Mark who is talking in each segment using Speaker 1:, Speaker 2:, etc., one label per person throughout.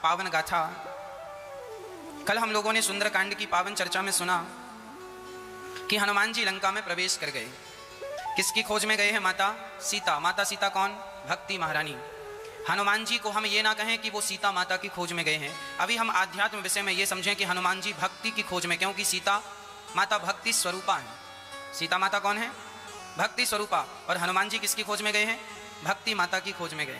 Speaker 1: पावन गाथा। कल हम लोगों ने सुंदरकांड की पावन चर्चा में सुना कि हनुमान जी लंका में प्रवेश कर गए। किसकी खोज में गए हैं? माता सीता। माता सीता कौन? भक्ति महारानी। हनुमान जी को हम ये ना कहें कि वो सीता माता की खोज में गए हैं। अभी हम आध्यात्म विषय में ये समझें कि हनुमान जी भक्ति की खोज में, क्योंकि सीता माता भक्ति स्वरूपा है। सीता माता कौन है? भक्ति स्वरूपा। और हनुमान जी किसकी खोज में गए हैं? भक्ति माता की खोज में गए।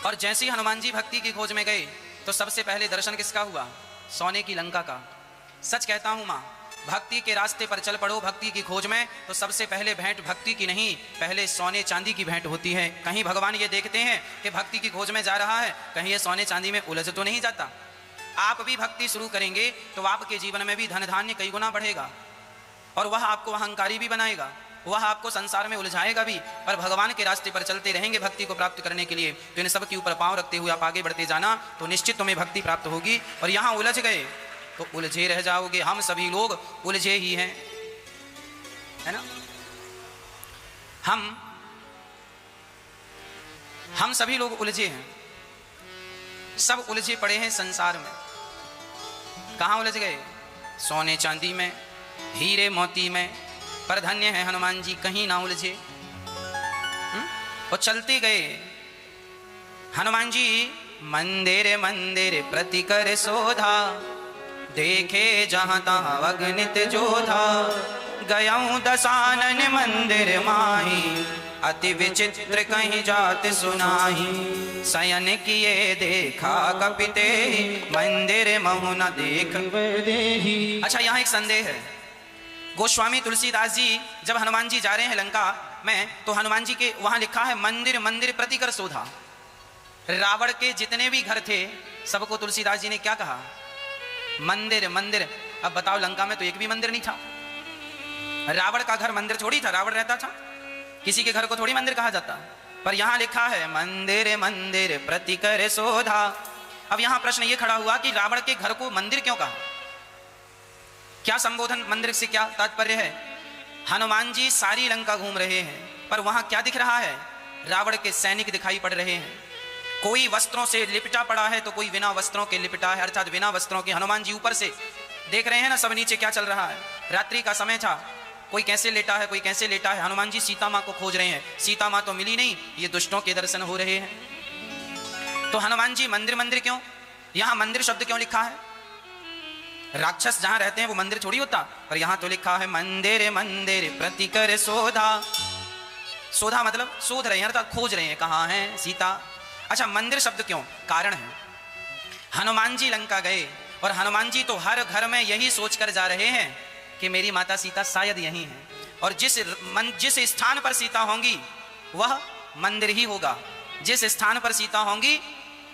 Speaker 1: और जैसे ही हनुमान जी भक्ति की खोज में गए तो सबसे पहले दर्शन किसका हुआ? सोने की लंका का। सच कहता हूं मां, भक्ति के रास्ते पर चल पड़ो भक्ति की खोज में तो सबसे पहले भेंट भक्ति की नहीं, पहले सोने चांदी की भेंट होती है। कहीं भगवान ये देखते हैं कि भक्ति की खोज में जा रहा है, कहीं ये सोने चांदी में उलझ तो नहीं जाता। आप भी भक्ति शुरू करेंगे तो आपके जीवन में भी धन धान्य कई गुना बढ़ेगा और वह आपको अहंकारी भी बनाएगा, वह आपको संसार में उलझाएगा भी। पर भगवान के रास्ते पर चलते रहेंगे भक्ति को प्राप्त करने के लिए, तो इन सब के ऊपर पांव रखते हुए आप आगे बढ़ते जाना तो निश्चित तुम्हें भक्ति प्राप्त होगी। और यहाँ उलझ गए तो उलझे रह जाओगे। हम सभी लोग उलझे ही हैं, है ना? हम सभी लोग उलझे हैं, सब उलझे पड़े हैं संसार में। कहाँ उलझ गए? सोने चांदी में, हीरे मोती में। पर धन्य है हनुमान जी, कहीं ना उलझे और चलते गए। हनुमान जी मंदिर मंदिर प्रति कर शोधा, देखे जहां तहां अगणित जोधा। गयाऊं दसानन मंदिर माही, अति विचित्र कहीं जात सुनाही। शयन किए देखा कपिते, मंदिर महु न देख देही। अच्छा, यहाँ एक संदेह है। गोस्वामी तुलसीदास जी जब हनुमान जी जा रहे हैं लंका में तो हनुमान जी के वहां लिखा है मंदिर मंदिर प्रति कर शोधा। रावण के जितने भी घर थे सबको तुलसीदास जी ने क्या कहा? मंदिर मंदिर। अब बताओ, लंका में तो एक भी मंदिर नहीं था। रावण का घर मंदिर थोड़ी था, रावण रहता था, किसी के घर को थोड़ी मंदिर कहा जाता। पर यहां लिखा है मंदिर मंदिर प्रति कर शोधा। अब यहां प्रश्न ये खड़ा हुआ कि रावण के घर को मंदिर क्यों कहा? क्या संबोधन मंदिर से क्या तात्पर्य है? हनुमान जी सारी लंका घूम रहे हैं पर वहां क्या दिख रहा है? रावण के सैनिक दिखाई पड़ रहे हैं। कोई वस्त्रों से लिपटा पड़ा है तो कोई बिना वस्त्रों के लिपटा है, अर्थात बिना वस्त्रों के। हनुमान जी ऊपर से देख रहे हैं ना सब नीचे क्या चल रहा है। रात्रि का समय था, कोई कैसे लेटा है, कोई कैसे लेटा है। हनुमान जी सीता माँ को खोज रहे हैं, सीता माँ तो मिली नहीं, ये दुष्टों के दर्शन हो रहे हैं। तो हनुमान जी मंदिर मंदिर क्यों? यहां मंदिर शब्द क्यों लिखा है? राक्षस जहां रहते हैं वो मंदिर थोड़ी होता, पर यहां तो लिखा है मंदिर मंदिर प्रति कर शोधा। शोधा मतलब शोध रहे हैं, अर्थात खोज रहे हैं कहां है सीता। अच्छा, मंदिर शब्द क्यों? कारण है। हनुमान जी लंका गए और हनुमान जी तो हर घर में यही सोचकर जा रहे हैं कि मेरी माता सीता शायद यहीं है, और जिस स्थान पर सीता होंगी वह मंदिर ही होगा। जिस स्थान पर सीता होंगी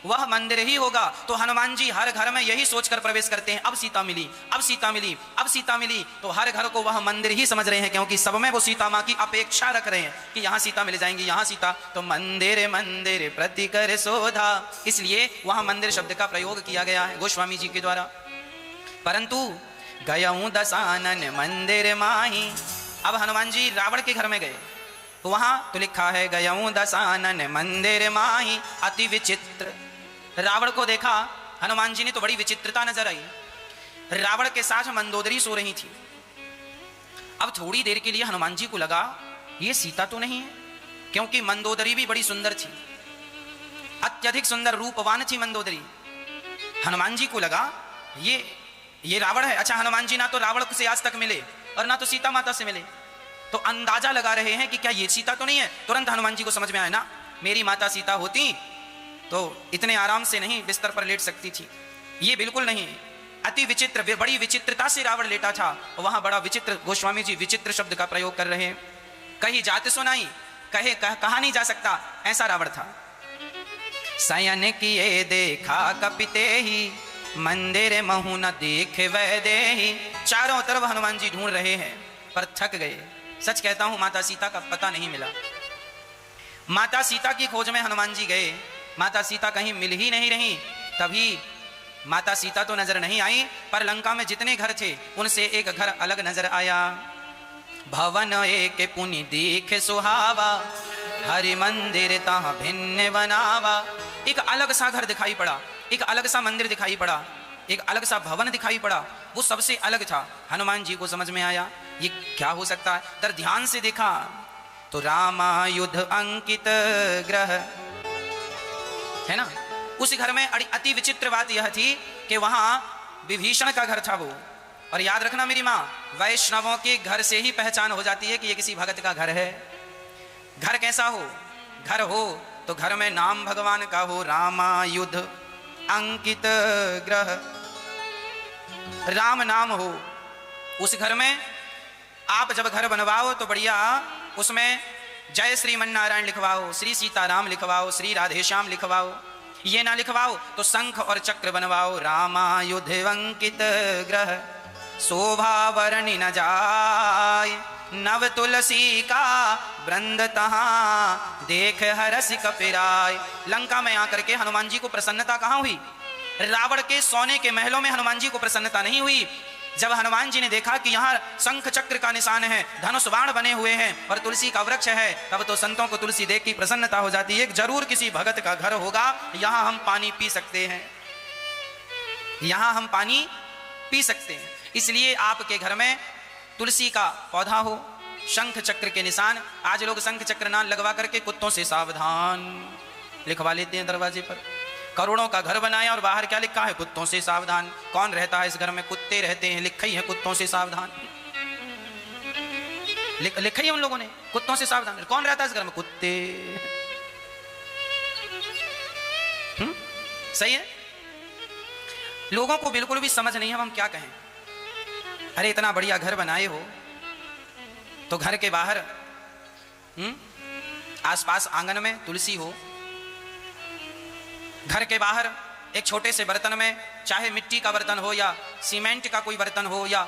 Speaker 1: वह मंदिर ही होगा। तो हनुमान जी हर घर में यही सोचकर प्रवेश करते हैं, अब सीता मिली, अब सीता मिली, अब सीता मिली। तो हर घर को वह मंदिर ही समझ रहे हैं, क्योंकि सब में वो सीता माँ की अपेक्षा रख रहे हैं कि यहाँ सीता मिल जाएंगी, यहाँ सीता। तो मंदिर मंदिर प्रति कर शोधा, इसलिए वहां मंदिर शब्द का प्रयोग किया गया है गोस्वामी जी के द्वारा। परंतु गयाऊं दसानन मंदिर माही, अब हनुमान जी रावण के घर में गए तो वहां तो लिखा है गयाऊं दसानन मंदिर माही, अति विचित्र। रावण को देखा हनुमान जी ने तो बड़ी विचित्रता नजर आई। रावण के साथ मंदोदरी सो रही थी। अब थोड़ी देर के लिए हनुमान जी को लगा ये सीता तो नहीं है, क्योंकि मंदोदरी भी बड़ी सुंदर थी, अत्यधिक सुंदर रूपवान थी मंदोदरी। हनुमान जी को लगा ये रावण है। अच्छा, हनुमान जी ना तो रावण से आज तक मिले और ना तो सीता माता से मिले, तो अंदाजा लगा रहे हैं कि क्या ये सीता तो नहीं है। तुरंत हनुमान जी को समझ में आया ना, मेरी माता सीता होती तो इतने आराम से नहीं बिस्तर पर लेट सकती थी। ये बिल्कुल नहीं, अति विचित्र, बड़ी विचित्रता से रावण लेटा था। वहां बड़ा विचित्र, गोस्वामी जी विचित्र शब्द का प्रयोग कर रहे हैं। कहीं जात सुनाई, कहा नहीं जा सकता, ऐसा रावण था। शयन किए देखा कपिते ही, मंदिर महु न देख वैदेही। चारों तरफ हनुमान जी ढूंढ रहे हैं पर थक गए। सच कहता हूं, माता सीता का पता नहीं मिला। माता सीता की खोज में हनुमान जी गए, माता सीता कहीं मिल ही नहीं रही। तभी माता सीता तो नजर नहीं आई, पर लंका में जितने घर थे उनसे एक घर अलग नजर आया। भवन एक पुनि देख सुहावा, हरि मंदिर तहाँ भिन्न बनावा। एक अलग सा घर दिखाई पड़ा, एक अलग सा मंदिर दिखाई पड़ा, एक अलग सा भवन दिखाई पड़ा, वो सबसे अलग था। हनुमान जी को समझ में आया ये क्या हो सकता है। तर ध्यान से देखा तो रामायुध अंकित ग्रह है ना। उस घर में अति विचित्र बात यह थी कि वहां विभीषण का घर था वो। और याद रखना मेरी माँ, वैष्णवों के घर से ही पहचान हो जाती है कि ये किसी भगत का घर है। घर कैसा हो, घर हो तो घर में नाम भगवान का हो, रामायुध अंकित ग्रह, राम नाम हो। उस घर में आप जब घर बनवाओ तो बढ़िया उसमें जय श्रीमन्नारायण लिखवाओ, श्री सीताराम लिखवाओ, श्री राधेश्याम लिखवाओ। ये ना लिखवाओ तो शंख और चक्र बनवाओ, रामायुध अंकित ग्रह, शोभा वर्णि न जाय, नव तुलसी का वृंद तहाँ देख हरस कपिराय। लंका में आकर के हनुमान जी को प्रसन्नता कहाँ हुई? रावण के सोने के महलों में हनुमान जी को प्रसन्नता नहीं हुई। जब हनुमान जी ने देखा कि यहाँ शंख चक्र का निशान है, धनुष बाण बने हुए हैं और तुलसी का वृक्ष है, तब तो संतों को तुलसी देख की प्रसन्नता हो जाती है। जरूर किसी भगत का घर होगा, यहाँ हम पानी पी सकते हैं, यहाँ हम पानी पी सकते हैं। इसलिए आपके घर में तुलसी का पौधा हो, शंख चक्र के निशान। आज लोग शंख चक्र ना लगवा करके कुत्तों से सावधान लिखवा लेते हैं दरवाजे पर। करोड़ों का घर बनाया और बाहर क्या लिखा है? कुत्तों से सावधान। कौन रहता है इस घर में? कुत्ते रहते हैं, लिखा ही है कुत्तों से सावधान। लिखा ही उन लोगों ने कुत्तों से सावधान। कौन रहता है इस घर में? कुत्ते। सही है। लोगों को बिल्कुल भी समझ नहीं है हम क्या कहें। अरे इतना बढ़िया घर बनाए हो तो घर के बाहर आसपास आंगन में तुलसी हो, घर के बाहर एक छोटे से बर्तन में, चाहे मिट्टी का बर्तन हो या सीमेंट का कोई बर्तन हो या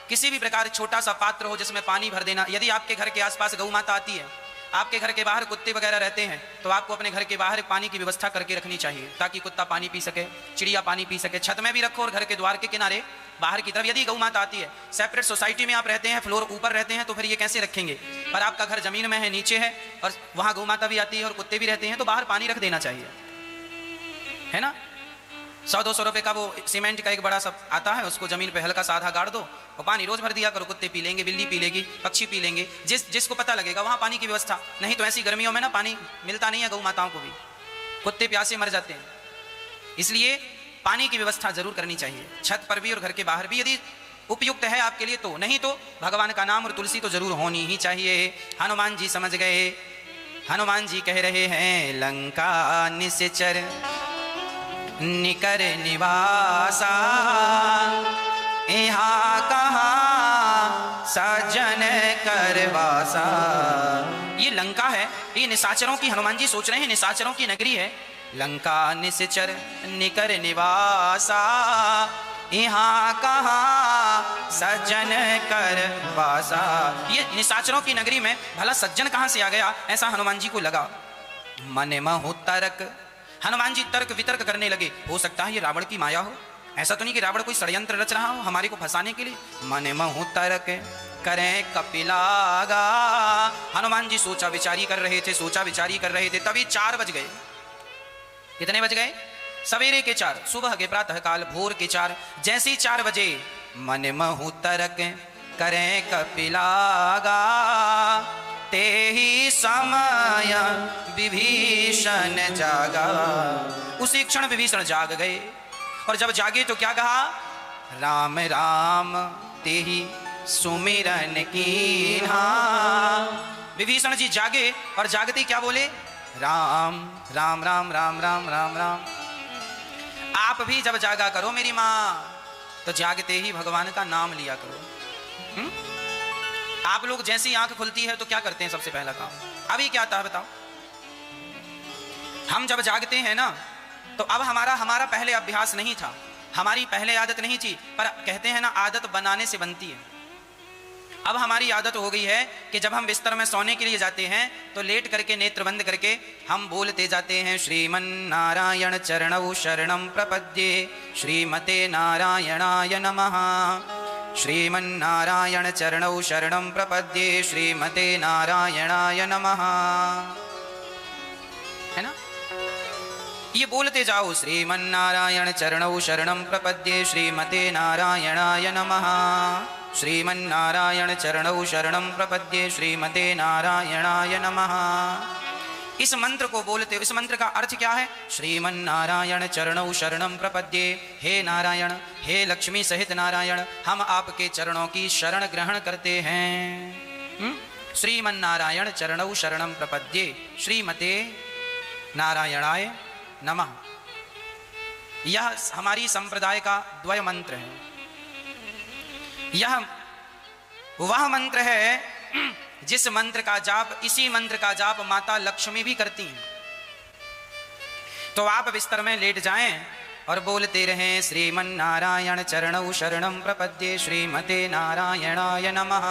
Speaker 1: किसी भी प्रकार छोटा सा पात्र हो जिसमें पानी भर देना। यदि आपके घर के आसपास गौ माता आती है, आपके घर के बाहर कुत्ते वगैरह रहते हैं, तो आपको अपने घर के बाहर पानी की व्यवस्था करके रखनी चाहिए ताकि कुत्ता पानी पी सके, चिड़िया पानी पी सके। छत में भी रखो और घर के द्वार के किनारे बाहर की तरफ। यदि गौ माता आती है, सेपरेट सोसाइटी में आप रहते हैं, फ्लोर ऊपर रहते हैं, तो फिर ये कैसे रखेंगे? पर आपका घर जमीन में है, नीचे है, और वहां गौ माता भी आती है और कुत्ते भी रहते हैं, तो बाहर पानी रख देना चाहिए, है ना। 100-200 रुपए का वो सीमेंट का एक बड़ा सा आता है, उसको जमीन पे हल्का सा आधा गाड़ दो और पानी रोज भर दिया करो। कुत्ते पी लेंगे, बिल्ली पी लेगी, पक्षी पी लेंगे, जिसको पता लगेगा वहां पानी की व्यवस्था। नहीं तो ऐसी गर्मियों में ना पानी मिलता नहीं है गौ माताओं को भी, कुत्ते प्यासे मर जाते हैं। इसलिए पानी की व्यवस्था जरूर करनी चाहिए, छत पर भी और घर के बाहर भी, यदि उपयुक्त है आपके लिए तो। नहीं तो भगवान का नाम और तुलसी तो जरूर होनी ही चाहिए। हनुमान जी समझ गए। हनुमान जी कह रहे हैं, लंका निश्चर निकर निवासा, यहाँ कहाँ सज्जन करवासा। ये लंका है, ये निशाचरों की, हनुमान जी सोच रहे हैं निशाचरों की नगरी है। लंका निश्चर निकर निवासा, यहाँ कहाँ सज्जन करवासा। ये निशाचरों की नगरी में भला सज्जन कहाँ से आ गया, ऐसा हनुमान जी को लगा। मन महु तर्क, हनुमान जी तर्क वितर्क करने लगे। हो सकता है ये रावण की माया हो, ऐसा तो नहीं कि रावण कोई षड्यंत्र रच रहा हो हमारे को फंसाने के लिए। मन महु तर्क करें कपिलागा। हनुमान जी सोचा विचारी कर रहे थे, सोचा विचारी कर रहे थे, तभी 4 बज गए। कितने बज गए? सवेरे के 4, सुबह के प्रातः काल, भोर के 4। जैसे ही 4 बजे, मन महु तर्क करें कपिलागा, ते ही समय विभीषण जागा। उसी क्षण विभीषण जाग गए, और जब जागे तो क्या कहा? राम राम ते ही सुमिरन कीन्हा। विभीषण जी जागे और जागते क्या बोले? राम राम राम राम राम राम राम। आप भी जब जागा करो मेरी माँ, तो जागते ही भगवान का नाम लिया करो। आप लोग जैसी आंख खुलती है तो क्या करते हैं? सबसे पहला काम अभी क्या आता है बताओ? हम जब जागते हैं ना, तो अब हमारा पहले अभ्यास नहीं था, हमारी पहले आदत नहीं थी, पर कहते हैं ना आदत बनाने से बनती है। अब हमारी आदत हो गई है कि जब हम बिस्तर में सोने के लिए जाते हैं तो लेट करके नेत्र बंद करके हम बोलते जाते हैं, श्रीमन्नारायण चरणौ शरणं प्रपद्ये, श्रीमते नारायणाय नमः। श्रीमन्नारायण चरणौ शरणं प्रपद्ये, श्रीमते नारायणाय नमः। है ना। ये बोलते जाओ, श्रीमन्नारायण चरणौ शरणं प्रपद्ये, श्रीमते नारायणाय नमः। श्रीमन्नारायण चरणौ शरणं प्रपद्ये, श्रीमते नारायणाय नमः। इस मंत्र को बोलते हो, इस मंत्र का अर्थ क्या है? श्रीमन्नारायण चरणौ शरणं प्रपद्ये, हे नारायण, हे लक्ष्मी सहित नारायण, हम आपके चरणों की शरण ग्रहण करते हैं। श्रीमन्नारायण चरणौ शरणं प्रपद्ये, श्रीमते नारायणाय नमः। यह हमारी संप्रदाय का द्वय मंत्र है। यह वह मंत्र है जिस मंत्र का जाप, इसी मंत्र का जाप माता लक्ष्मी भी करती हैं। तो आप बिस्तर में लेट जाएं और बोलते रहें, श्रीमन्नारायण चरणौ शरणं प्रपद्ये, श्रीमते नारायणाय नमः।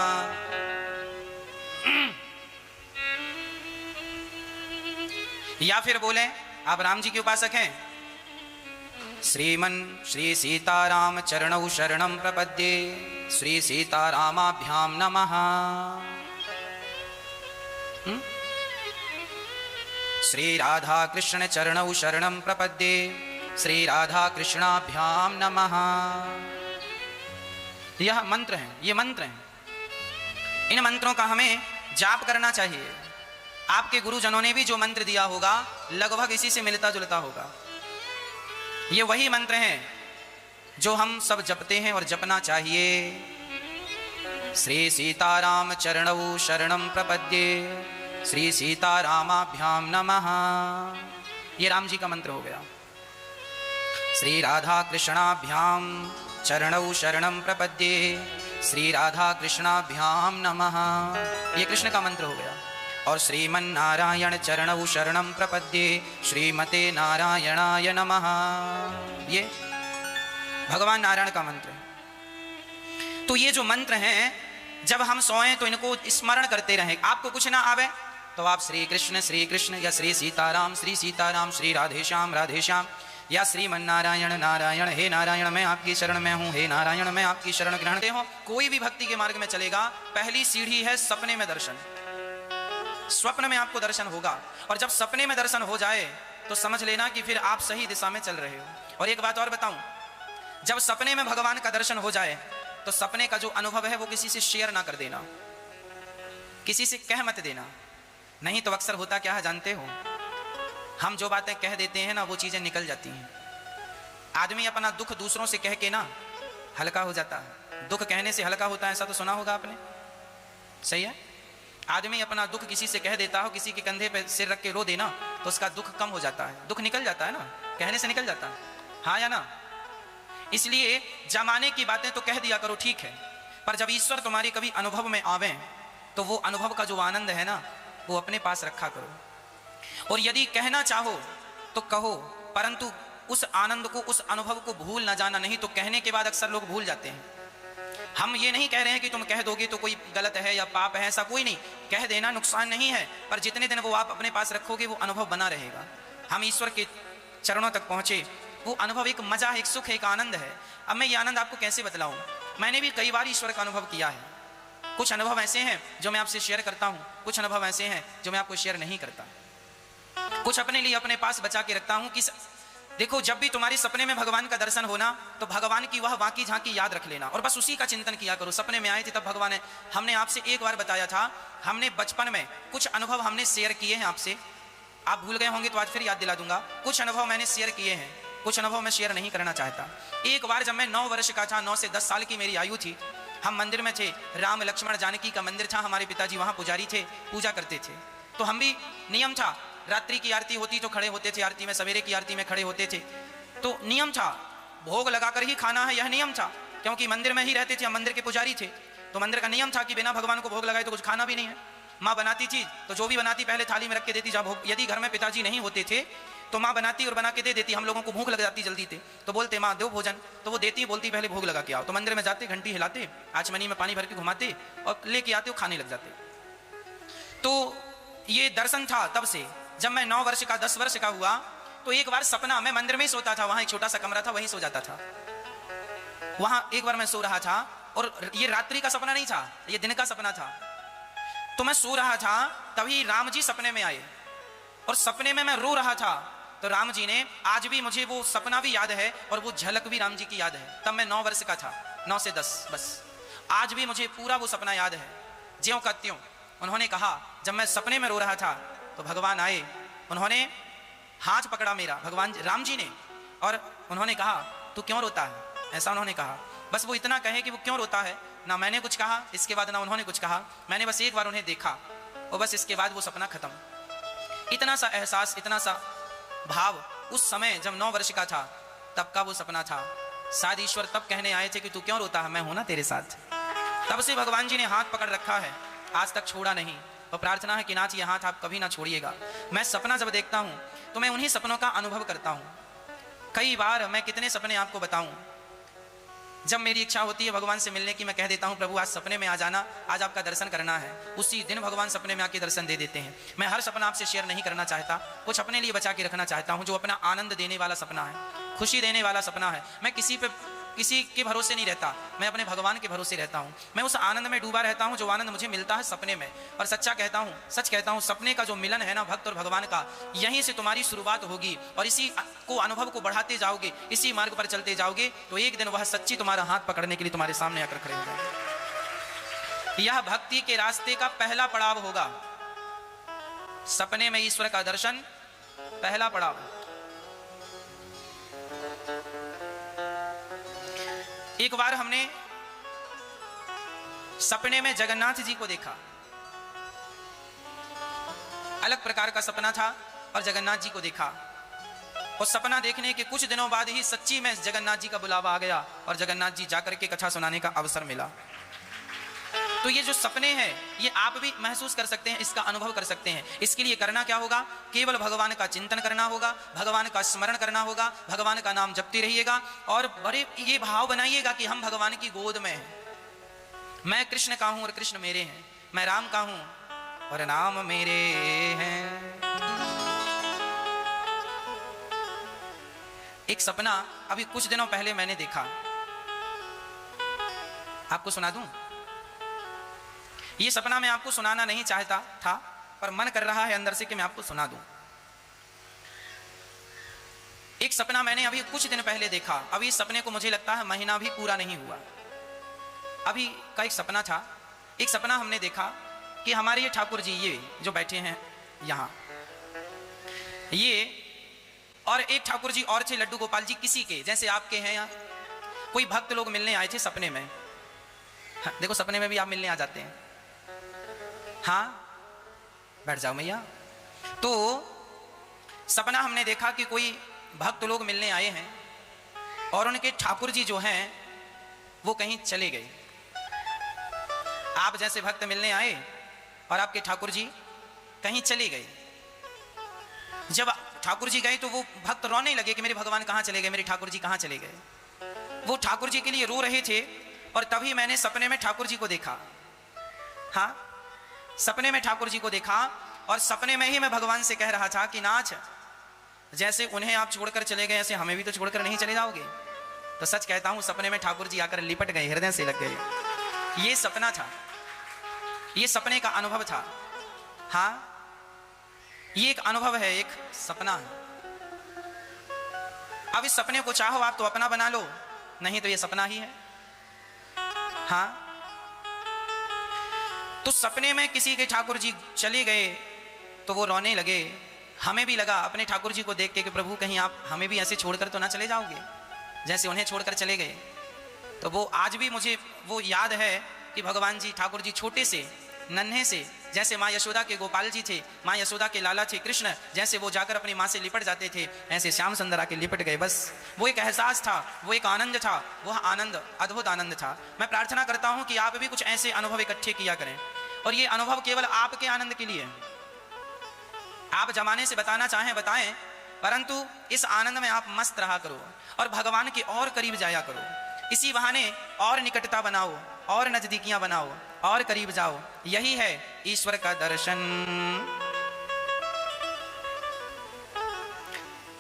Speaker 1: या फिर बोले, आप राम जी के उपासक हैं, श्री सीताराम चरणौ शरणं प्रपद्ये, श्री सीतारामाभ्याम नमः। श्री राधा कृष्ण चरणौ शरणं प्रपद्ये, श्री राधा कृष्णाभ्याम नमः। यह मंत्र है, ये मंत्र हैं। इन मंत्रों का हमें जाप करना चाहिए। आपके गुरुजनों ने भी जो मंत्र दिया होगा लगभग इसी से मिलता जुलता होगा। ये वही मंत्र हैं जो हम सब जपते हैं और जपना चाहिए। श्री सीताराम चरणौ शरणं प्रपद्ये, श्री सीतारामाभ्याम नमः। ये राम जी का मंत्र हो गया। श्री राधा कृष्णाभ्याम चरणौ शरणं प्रपद्ये, श्री राधा कृष्णाभ्याम नमः। ये कृष्ण का मंत्र हो गया। और श्रीमन्नारायण चरणौ शरणं प्रपद्ये, श्रीमते नारायणाय नमः। ये भगवान नारायण का मंत्र है। तो ये जो मंत्र हैं, जब हम सोएं तो इनको स्मरण करते रहें। आपको कुछ ना आवे तो आप श्री कृष्ण या श्री सीताराम श्री राधेश्याम राधेश्याम, या श्रीमन्नारायण नारायण, हे नारायण मैं आपकी शरण में हूँ, हे नारायण मैं आपकी शरण ग्रहण हो। कोई भी भक्ति के मार्ग में चलेगा, पहली सीढ़ी है सपने में दर्शन। स्वप्न में आपको दर्शन होगा, और जब सपने में दर्शन हो जाए तो समझ लेना कि फिर आप सही दिशा में चल रहे हो। और एक बात और बताऊं, जब सपने में भगवान का दर्शन हो जाए तो सपने का जो अनुभव है वो किसी से शेयर ना कर देना, किसी से कह मत देना। नहीं तो अक्सर होता क्या है जानते हो, हम जो बातें कह देते हैं ना वो चीजें निकल जाती हैं। आदमी अपना दुख दूसरों से कह के ना हल्का हो जाता है। दुख कहने से हल्का होता है, ऐसा तो सुना होगा आपने, सही है। आदमी अपना दुख किसी से कह देता हो, किसी के कंधे पे सिर रख के रो देना तो उसका दुख कम हो जाता है, दुख निकल जाता है ना, कहने से निकल जाता है, हाँ या ना। इसलिए जमाने की बातें तो कह दिया करो, ठीक है, पर जब ईश्वर तुम्हारी कभी अनुभव में आवे तो वो अनुभव का जो आनंद है ना वो अपने पास रखा करो। और यदि कहना चाहो तो कहो, परंतु उस आनंद को, उस अनुभव को भूल ना जाना। नहीं तो कहने के बाद अक्सर लोग भूल जाते हैं। हम ये नहीं कह रहे हैं कि तुम कह दोगे तो कोई गलत है या पाप है, ऐसा कोई नहीं। कह देना नुकसान नहीं है, पर जितने दिन वो आप अपने पास रखोगे वो अनुभव बना रहेगा। हम ईश्वर के चरणों तक पहुंचे, वो अनुभव एक मजा है, एक सुख है, एक आनंद है। अब मैं ये आनंद आपको कैसे बतलाऊं, मैंने भी कई बार ईश्वर का अनुभव किया है। कुछ अनुभव ऐसे हैं जो मैं आपसे शेयर करता हूँ, कुछ अनुभव ऐसे हैं जो मैं आपको शेयर नहीं करता। कुछ अपने लिए अपने पास बचा के रखता हूँ कि देखो, जब भी तुम्हारे सपने में भगवान का दर्शन होना तो भगवान की वह वाकी झांकी याद रख लेना और बस उसी का चिंतन किया करो। सपने में आए थे तब भगवान है। हमने आपसे एक बार बताया था, हमने बचपन में कुछ अनुभव हमने शेयर किए हैं आपसे, आप भूल गए होंगे तो आज फिर याद दिला दूंगा। कुछ अनुभव मैंने शेयर किए हैं, कुछ अनुभव मैं शेयर नहीं करना चाहता। एक बार जब मैं 9 वर्ष का था, 9 से 10 साल की मेरी आयु थी, हम मंदिर में थे, राम लक्ष्मण जानकी का मंदिर था, हमारे पिताजी वहाँ पुजारी थे, पूजा करते थे। तो हम भी, नियम था, रात्रि की आरती होती तो खड़े होते थे आरती में, सवेरे की आरती में खड़े होते थे। तो नियम था, भोग लगाकर ही खाना है, यह नियम था, क्योंकि मंदिर में ही रहते थे, हम मंदिर के पुजारी थे। तो मंदिर का नियम था कि बिना भगवान को भोग लगाए तो कुछ खाना भी नहीं है। माँ बनाती थी तो जो भी बनाती पहले थाली में रख के देती, जब भोग, यदि घर में पिताजी नहीं होते थे तो माँ बनाती और बना के दे देती। हम लोगों को भूख लग जाती जल्दी थे तो बोलते माँ दो भोजन, तो वो देती, बोलती पहले भोग लगा के आओ। तो मंदिर में जाते, घंटी हिलाते, आचमनी में पानी भर के घुमाते और लेके आते, खाने लग जाते। तो ये दर्शन था तब से। जब मैं 9 वर्ष का, 10 वर्ष का हुआ तो एक बार सपना, मैं मंदिर में ही सोता था, वहां एक छोटा सा कमरा था, वहीं सो जाता था। वहां एक बार मैं सो रहा था और ये रात्रि का सपना नहीं था, ये दिन का सपना था। तो मैं सो रहा था, तभी राम जी सपने में आए। और सपने में मैं रो रहा था। तो राम जी ने, आज भी मुझे वो सपना भी याद है और वो झलक भी राम जी की याद है। तब मैं 9 वर्ष का था, 9 से 10 बस। आज भी मुझे पूरा वो सपना याद है, ज्यों का त्यों। उन्होंने कहा, जब मैं सपने में रो रहा था तो भगवान आए, उन्होंने हाथ पकड़ा मेरा, भगवान राम जी ने, और उन्होंने कहा, तू क्यों रोता है? ऐसा उन्होंने कहा। बस वो इतना कहे कि वो क्यों रोता है, ना मैंने कुछ कहा, इसके बाद ना उन्होंने कुछ कहा। मैंने बस एक बार उन्हें देखा और बस इसके बाद वो सपना खत्म। इतना सा एहसास, इतना सा भाव उस समय जब 9 वर्ष का था, तब का वो सपना था। शायद ईश्वर तब कहने आए थे कि तू क्यों रोता है, मैं हूं ना तेरे साथ। तब से भगवान जी ने हाथ पकड़ रखा है, आज तक छोड़ा नहीं। और प्रार्थना है कि नाथ ये हाथ आप कभी ना छोड़िएगा। मैं सपना जब देखता हूं तो मैं उन्हीं सपनों का अनुभव करता हूं। कई बार मैं कितने सपने आपको बताऊं, जब मेरी इच्छा होती है भगवान से मिलने की, मैं कह देता हूं प्रभु आज सपने में आ जाना, आज आपका दर्शन करना है। उसी दिन भगवान सपने में आके दर्शन दे देते हैं। मैं हर सपना आपसे शेयर नहीं करना चाहता, कुछ अपने लिए बचा के रखना चाहता हूं, जो अपना आनंद देने वाला सपना है, खुशी देने वाला सपना है। मैं किसी के भरोसे नहीं रहता, मैं अपने भगवान के भरोसे रहता हूं। मैं उस आनंद में डूबा रहता हूं जो आनंद मुझे मिलता है सपने में। और सच कहता हूं, सपने का जो मिलन है ना भक्त और भगवान का, यहीं से तुम्हारी शुरुआत होगी और इसी को अनुभव को बढ़ाते जाओगे, इसी मार्ग पर चलते जाओगे तो एक दिन वह सच्ची तुम्हारा हाथ पकड़ने के लिए तुम्हारे सामने आकर खड़े हो जाएंगे। यह भक्ति के रास्ते का पहला पड़ाव होगा। सपने में ईश्वर का दर्शन पहला पड़ाव। एक बार हमने सपने में जगन्नाथ जी को देखा। अलग प्रकार का सपना था और जगन्नाथ जी को देखा। और सपना देखने के कुछ दिनों बाद ही सच्ची में जगन्नाथ जी का बुलावा आ गया और जगन्नाथ जी जाकर के कथा सुनाने का अवसर मिला। तो ये जो सपने हैं ये आप भी महसूस कर सकते हैं, इसका अनुभव कर सकते हैं। इसके लिए करना क्या होगा? केवल भगवान का चिंतन करना होगा, भगवान का स्मरण करना होगा, भगवान का नाम जपते रहिएगा और बड़े ये भाव बनाइएगा कि हम भगवान की गोद में हैं। मैं कृष्ण का हूं और कृष्ण मेरे हैं, मैं राम का हूं और राम मेरे हैं। एक सपना अभी कुछ दिनों पहले मैंने देखा, आपको सुना दूं? ये सपना मैं आपको सुनाना नहीं चाहता था, पर मन कर रहा है अंदर से कि मैं आपको सुना दूं। एक सपना मैंने अभी कुछ दिन पहले देखा। अभी इस सपने को मुझे लगता है महीना भी पूरा नहीं हुआ। अभी का एक सपना था। एक सपना हमने देखा कि हमारे ये ठाकुर जी, ये जो बैठे हैं यहां, ये और एक ठाकुर जी और थे, लड्डू गोपाल जी, किसी के जैसे आपके हैं यहाँ। कोई भक्त लोग मिलने आए थे सपने में। हाँ, देखो सपने में भी आप मिलने आ जाते हैं। हाँ बैठ जाओ मैया। तो सपना हमने देखा कि कोई भक्त लोग मिलने आए हैं और उनके ठाकुर जी जो हैं वो कहीं चले गए। आप जैसे भक्त मिलने आए और आपके ठाकुर जी कहीं चले गए। जब ठाकुर जी गए तो वो भक्त रोने लगे कि मेरे भगवान कहाँ चले गए, मेरे ठाकुर जी कहाँ चले गए। वो ठाकुर जी के लिए रो रहे थे और तभी मैंने सपने में ठाकुर जी को देखा। हाँ, सपने में ठाकुर जी को देखा और सपने में ही मैं भगवान से कह रहा था कि नाथ, जैसे उन्हें आप छोड़कर चले गए ऐसे हमें भी तो छोड़कर नहीं चले जाओगे। तो सच कहता हूं सपने में ठाकुर जी आकर लिपट गए, हृदय से लग गए। ये सपना था, ये सपने का अनुभव था। हाँ, ये एक अनुभव है, एक सपना है। अब इस सपने को चाहो आप तो अपना बना लो, नहीं तो ये सपना ही है। हाँ, तो सपने में किसी के ठाकुर जी चले गए तो वो रोने लगे। हमें भी लगा अपने ठाकुर जी को देख के कि प्रभु कहीं आप हमें भी ऐसे छोड़कर तो ना चले जाओगे जैसे उन्हें छोड़कर चले गए। तो वो आज भी मुझे वो याद है कि भगवान जी ठाकुर जी छोटे से नन्हे से, जैसे माँ यशोदा के गोपाल जी थे, माँ यशोदा के लाला थे कृष्ण, जैसे वो जाकर अपनी माँ से लिपट जाते थे, ऐसे श्याम सुंदर आके लिपट गए। बस वो एक एहसास था, वो एक आनंद था, वह आनंद अद्भुत आनंद था। मैं प्रार्थना करता हूँ कि आप भी कुछ ऐसे अनुभव इकट्ठे किया करें और ये अनुभव केवल आपके आनंद के लिए। आप जमाने से बताना चाहें बताएं, परंतु इस आनंद में आप मस्त रहा करो और भगवान के और करीब जाया करो। इसी बहाने और निकटता बनाओ और नजदीकियां बनाओ और करीब जाओ। यही है ईश्वर का दर्शन।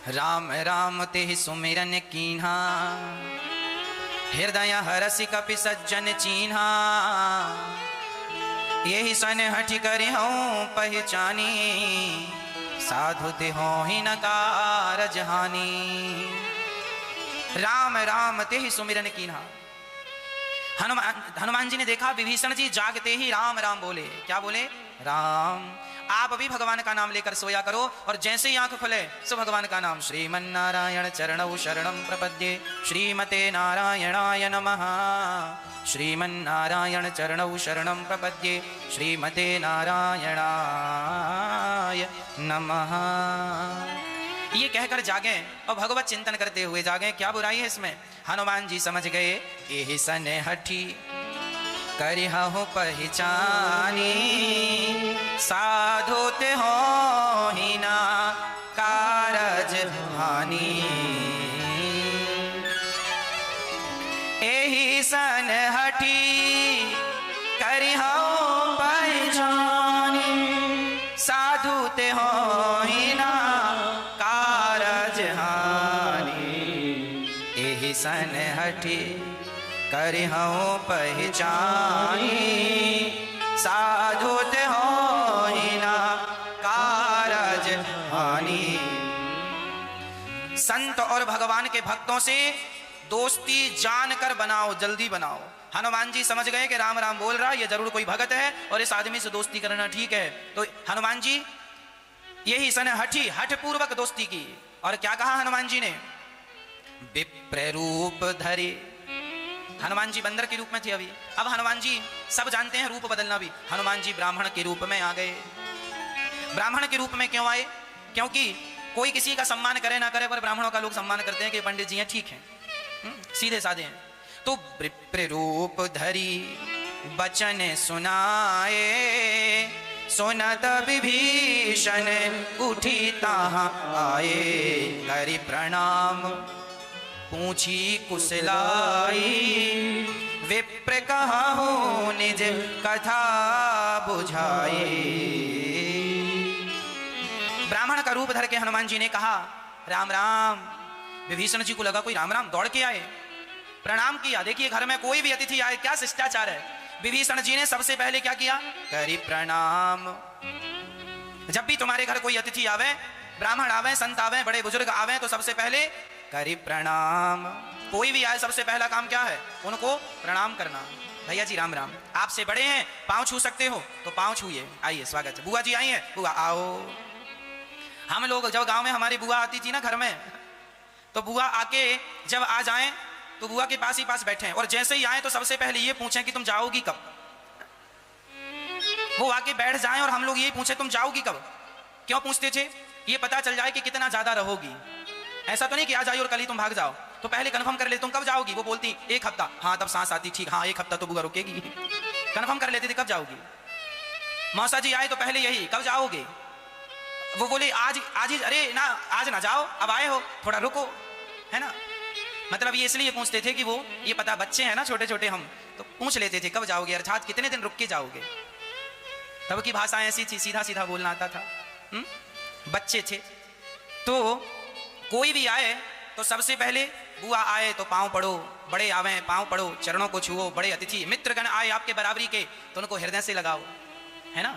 Speaker 1: राम राम ते सुमिरन कीन्हा, हृदय हरसि कपि सज्जन चीन्हा। यही सन हठ कर हूँ पहचानी, साधु ते हो ही न कारज हानि। राम राम ते ही सुमिरन कीन्हा। हनुमान जी ने देखा विभीषण जी जागते ही राम राम बोले। क्या बोले? राम। आप अभी भगवान का नाम लेकर सोया करो और जैसे ही आंख खुले सो भगवान का नाम, श्रीमन नारायण चरणौ शरणं प्रपद्ये, श्रीमते नारायणाय नमः, श्रीमन नारायण चरणौ शरणं प्रपद्ये, श्रीमते नारायणाय नमः। ये कहकर जागे और भगवत चिंतन करते हुए जागे। क्या बुराई है इसमें? हनुमान जी समझ गए एहि सने हठी करिहु पहचानी, साधु ते हो ही ना कारज हानि। एहि सन हठी करिहु पहचानी, साधु ते हो ही ना कारज हानि। एहि सन हठी करिहु पहचानी, साधु ते हो ही ना कारज हानि। संत और भगवान के भक्तों से दोस्ती जानकर बनाओ, जल्दी बनाओ। हनुमान जी समझ गए कि राम राम बोल रहा, ये जरूर कोई भगत है और इस आदमी से दोस्ती करना ठीक है। तो हनुमान जी यही सन हठी, हठ पूर्वक दोस्ती की। और क्या कहा हनुमान जी ने? विप्र रूप धरे। हनुमान जी बंदर के रूप में थे अभी, अब हनुमान जी सब जानते हैं रूप बदलना भी। हनुमान जी ब्राह्मण के रूप में आ गए। ब्राह्मण के रूप में क्यों आए? क्योंकि कोई किसी का सम्मान करे ना करे पर ब्राह्मणों का लोग सम्मान करते हैं कि पंडित जी हैं, ठीक हैं, सीधे साधे हैं। तो विप्र रूप धरी बचन सुनाए, सुनत विभीषण उठी ताहा आए। करि प्रणाम पूछी कुशलाई, विप्र कहु निज कथा बुझाए। ब्राह्मण का रूप धर के हनुमान जी ने कहा राम राम। विभीषण जी को लगा कोई राम राम, दौड़ के आए, प्रणाम किया। देखिए घर में कोई भी अतिथि आए क्या शिष्टाचार है। विभीषण जी ने सबसे पहले क्या किया? करी प्रणाम। जब भी तुम्हारे घर कोई अतिथि आवे, ब्राह्मण आवे, संत आवे, बड़े बुजुर्ग आवे, तो सबसे पहले करी प्रणाम। कोई भी आए सबसे पहला काम क्या है? उनको प्रणाम करना। भैया जी राम राम, आपसे बड़े हैं, पांव छू सकते हो तो पांव छूए, आइए स्वागत है। बुआ जी आई हैं, बुआ आओ। हम लोग जब गांव में हमारी बुआ आती थी ना घर में, तो बुआ आके जब आ जाएं तो बुआ के पास ही पास बैठे और जैसे ही आए तो सबसे पहले ये पूछें कि तुम जाओगी कब। वो आके बैठ जाएं और हम लोग ये पूछे तुम जाओगी कब। क्यों पूछते थे? ये पता चल जाए कि कितना ज्यादा रहोगी। ऐसा तो नहीं कि आ जाओ और कल ही तुम भाग जाओ, तो पहले कंफर्म कर ले तुम कब जाओगी। वो बोलती 1 हफ्ता, हाँ तब सांस आती, ठीक हाँ 1 हफ्ता तो बुआ रुकेगी। कंफर्म कर लेते थे कब जाओगी। मौसा जी आए तो पहले यही कब जाओगे। वो बोले आज ही, अरे ना आज ना जाओ, अब आए हो थोड़ा रुको, है ना। मतलब ये इसलिए पूछते थे कि वो ये पता बच्चे हैं ना छोटे छोटे, हम तो पूछ लेते थे कब जाओगे, अर्थात कितने दिन रुक के जाओगे। तब की भाषा ऐसी थी, सीधा सीधा बोलना आता था। बच्चे थे तो कोई भी आए तो सबसे पहले बुआ आए तो पांव पड़ो, बड़े आवे पांव पड़ो, चरणों को छुओ। बड़े अतिथि मित्रगण आए आपके बराबरी के तो उनको हृदय से लगाओ, है ना।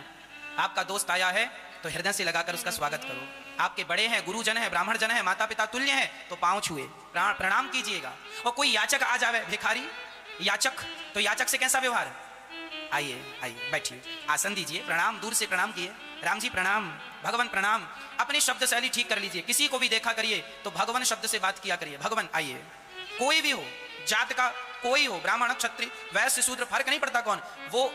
Speaker 1: आपका दोस्त आया है तो हृदय से लगाकर उसका स्वागत करो। आपके बड़े हैं, गुरुजन है, ब्राह्मण जन है, माता पिता तुल्य है तो पांव छुए, प्रणाम कीजिएगा। और कोई याचक आ जावे, भिखारी याचक, तो याचक से कैसा व्यवहार? आइए आइए बैठिए, आसन दीजिए, प्रणाम, दूर से प्रणाम किए। राम जी प्रणाम, भगवान प्रणाम। अपनी शब्द शैली ठीक कर लीजिए। किसी को भी देखा करिए तो भगवान शब्द से बात किया करिए। भगवान आइए, कोई भी हो, जात का कोई हो, ब्राह्मण क्षत्रिय वैश्य शूद्र फर्क नहीं पड़ता कौन, वो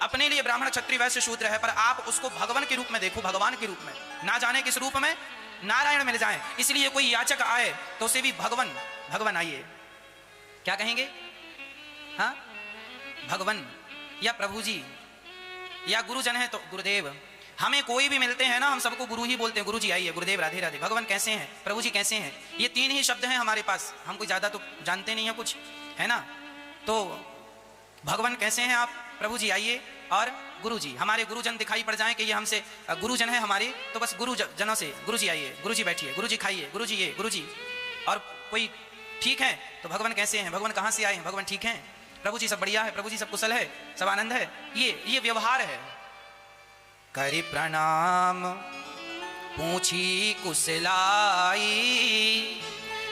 Speaker 1: अपने लिए ब्राह्मण क्षत्रिय वैश्य शूद्र है, पर आप उसको भगवान के रूप में देखो, भगवान के रूप में, ना जाने किस रूप में नारायण मिल जाए। इसलिए कोई याचक आए तो उसे भी भगवान भगवान आइए क्या कहेंगे? हाँ भगवान या प्रभु जी, या गुरुजन है तो गुरुदेव। हमें कोई भी मिलते हैं ना हम सबको गुरु ही बोलते हैं। गुरु जी आइए, गुरुदेव राधे राधे, भगवान कैसे हैं, प्रभु जी कैसे हैं। ये 3 ही शब्द हैं हमारे पास, हम कोई ज्यादा तो जानते नहीं है कुछ, है ना। तो भगवान कैसे हैं आप, प्रभु जी आइए। और गुरु जी, हमारे गुरुजन दिखाई पड़ जाएं कि ये हमसे गुरुजन है हमारे, तो बस गुरुजनों से गुरु जी आइए, गुरु जी बैठिए, गुरु जी खाइए, गुरु जी ये, गुरु जी। और कोई ठीक है तो भगवान कैसे हैं, भगवान कहाँ से आए हैं, भगवान ठीक हैं, प्रभु जी सब बढ़िया है, प्रभु जी सब कुशल है, सब आनंद है। ये व्यवहार है। करि प्रणाम पूछी कुशलाई,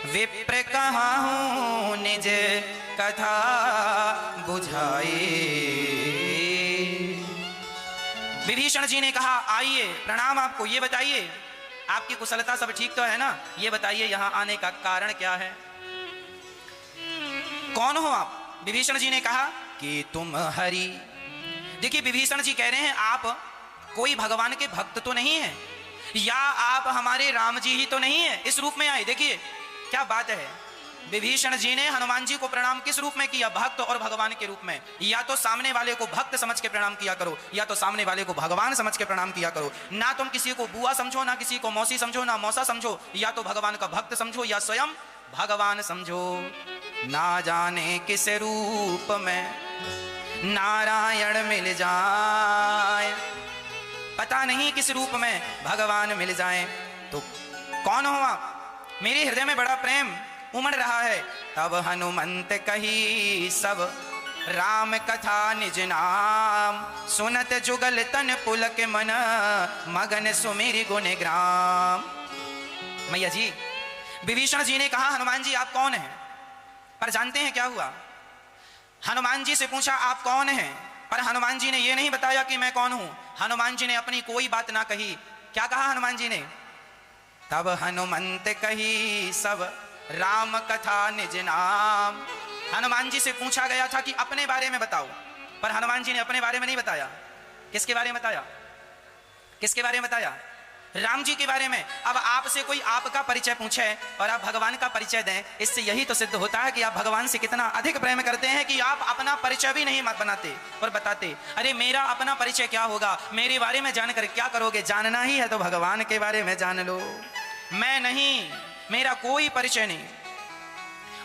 Speaker 1: विप्र कहाऊं निज कथा बुझाई। विभीषण जी ने कहा आइए, प्रणाम आपको, ये बताइए आपकी कुशलता सब ठीक तो है ना, ये बताइए यहाँ आने का कारण क्या है, कौन हो आप। विभीषण जी ने कहा कि तुम हरि। देखिए विभीषण जी कह रहे हैं आप कोई भगवान के भक्त तो नहीं है, या आप हमारे राम जी ही तो नहीं है, इस रूप में आए। देखिए क्या बात है, विभीषण जी ने हनुमान जी को प्रणाम किस रूप में किया, भक्त और भगवान के रूप में। या तो सामने वाले को भक्त समझ के प्रणाम किया करो, या तो सामने वाले को भगवान समझ के प्रणाम किया करो। ना तुम किसी को बुआ समझो, ना किसी को मौसी समझो, ना मौसा समझो, या तो भगवान का भक्त समझो या स्वयं भगवान समझो। ना जाने किस रूप में नारायण मिल जाए, पता नहीं किस रूप में भगवान मिल जाए। तो कौन हो आप, मेरे हृदय में बड़ा प्रेम उमड़ रहा है। तब हनुमंत कही सब राम कथा निज नाम, सुनत जुगल तन पुलक मन मगन सुमिर गुण ग्राम। मैया जी, विभीषण जी ने कहा हनुमान जी आप कौन हैं, पर जानते हैं क्या हुआ, हनुमान जी से पूछा आप कौन हैं, पर हनुमान जी ने यह नहीं बताया कि मैं कौन हूं। हनुमान जी ने अपनी कोई बात ना कही। क्या कहा हनुमान जी ने, तब हनुमंत कही सब राम कथा निज नाम। हनुमान जी से पूछा गया था कि अपने बारे में बताओ, पर हनुमान जी ने अपने बारे में नहीं बताया। किसके बारे में बताया, किसके बारे में बताया, राम जी के बारे में। अब आपसे कोई आपका परिचय पूछे और आप भगवान का परिचय दें, इससे यही तो सिद्ध होता है कि आप भगवान से कितना अधिक प्रेम करते हैं कि आप अपना परिचय भी नहीं बनाते और बताते। अरे मेरा अपना परिचय क्या होगा, मेरे बारे में जानकर क्या करोगे, जानना ही है तो भगवान के बारे में जान लो। मैं नहीं, मेरा कोई परिचय नहीं।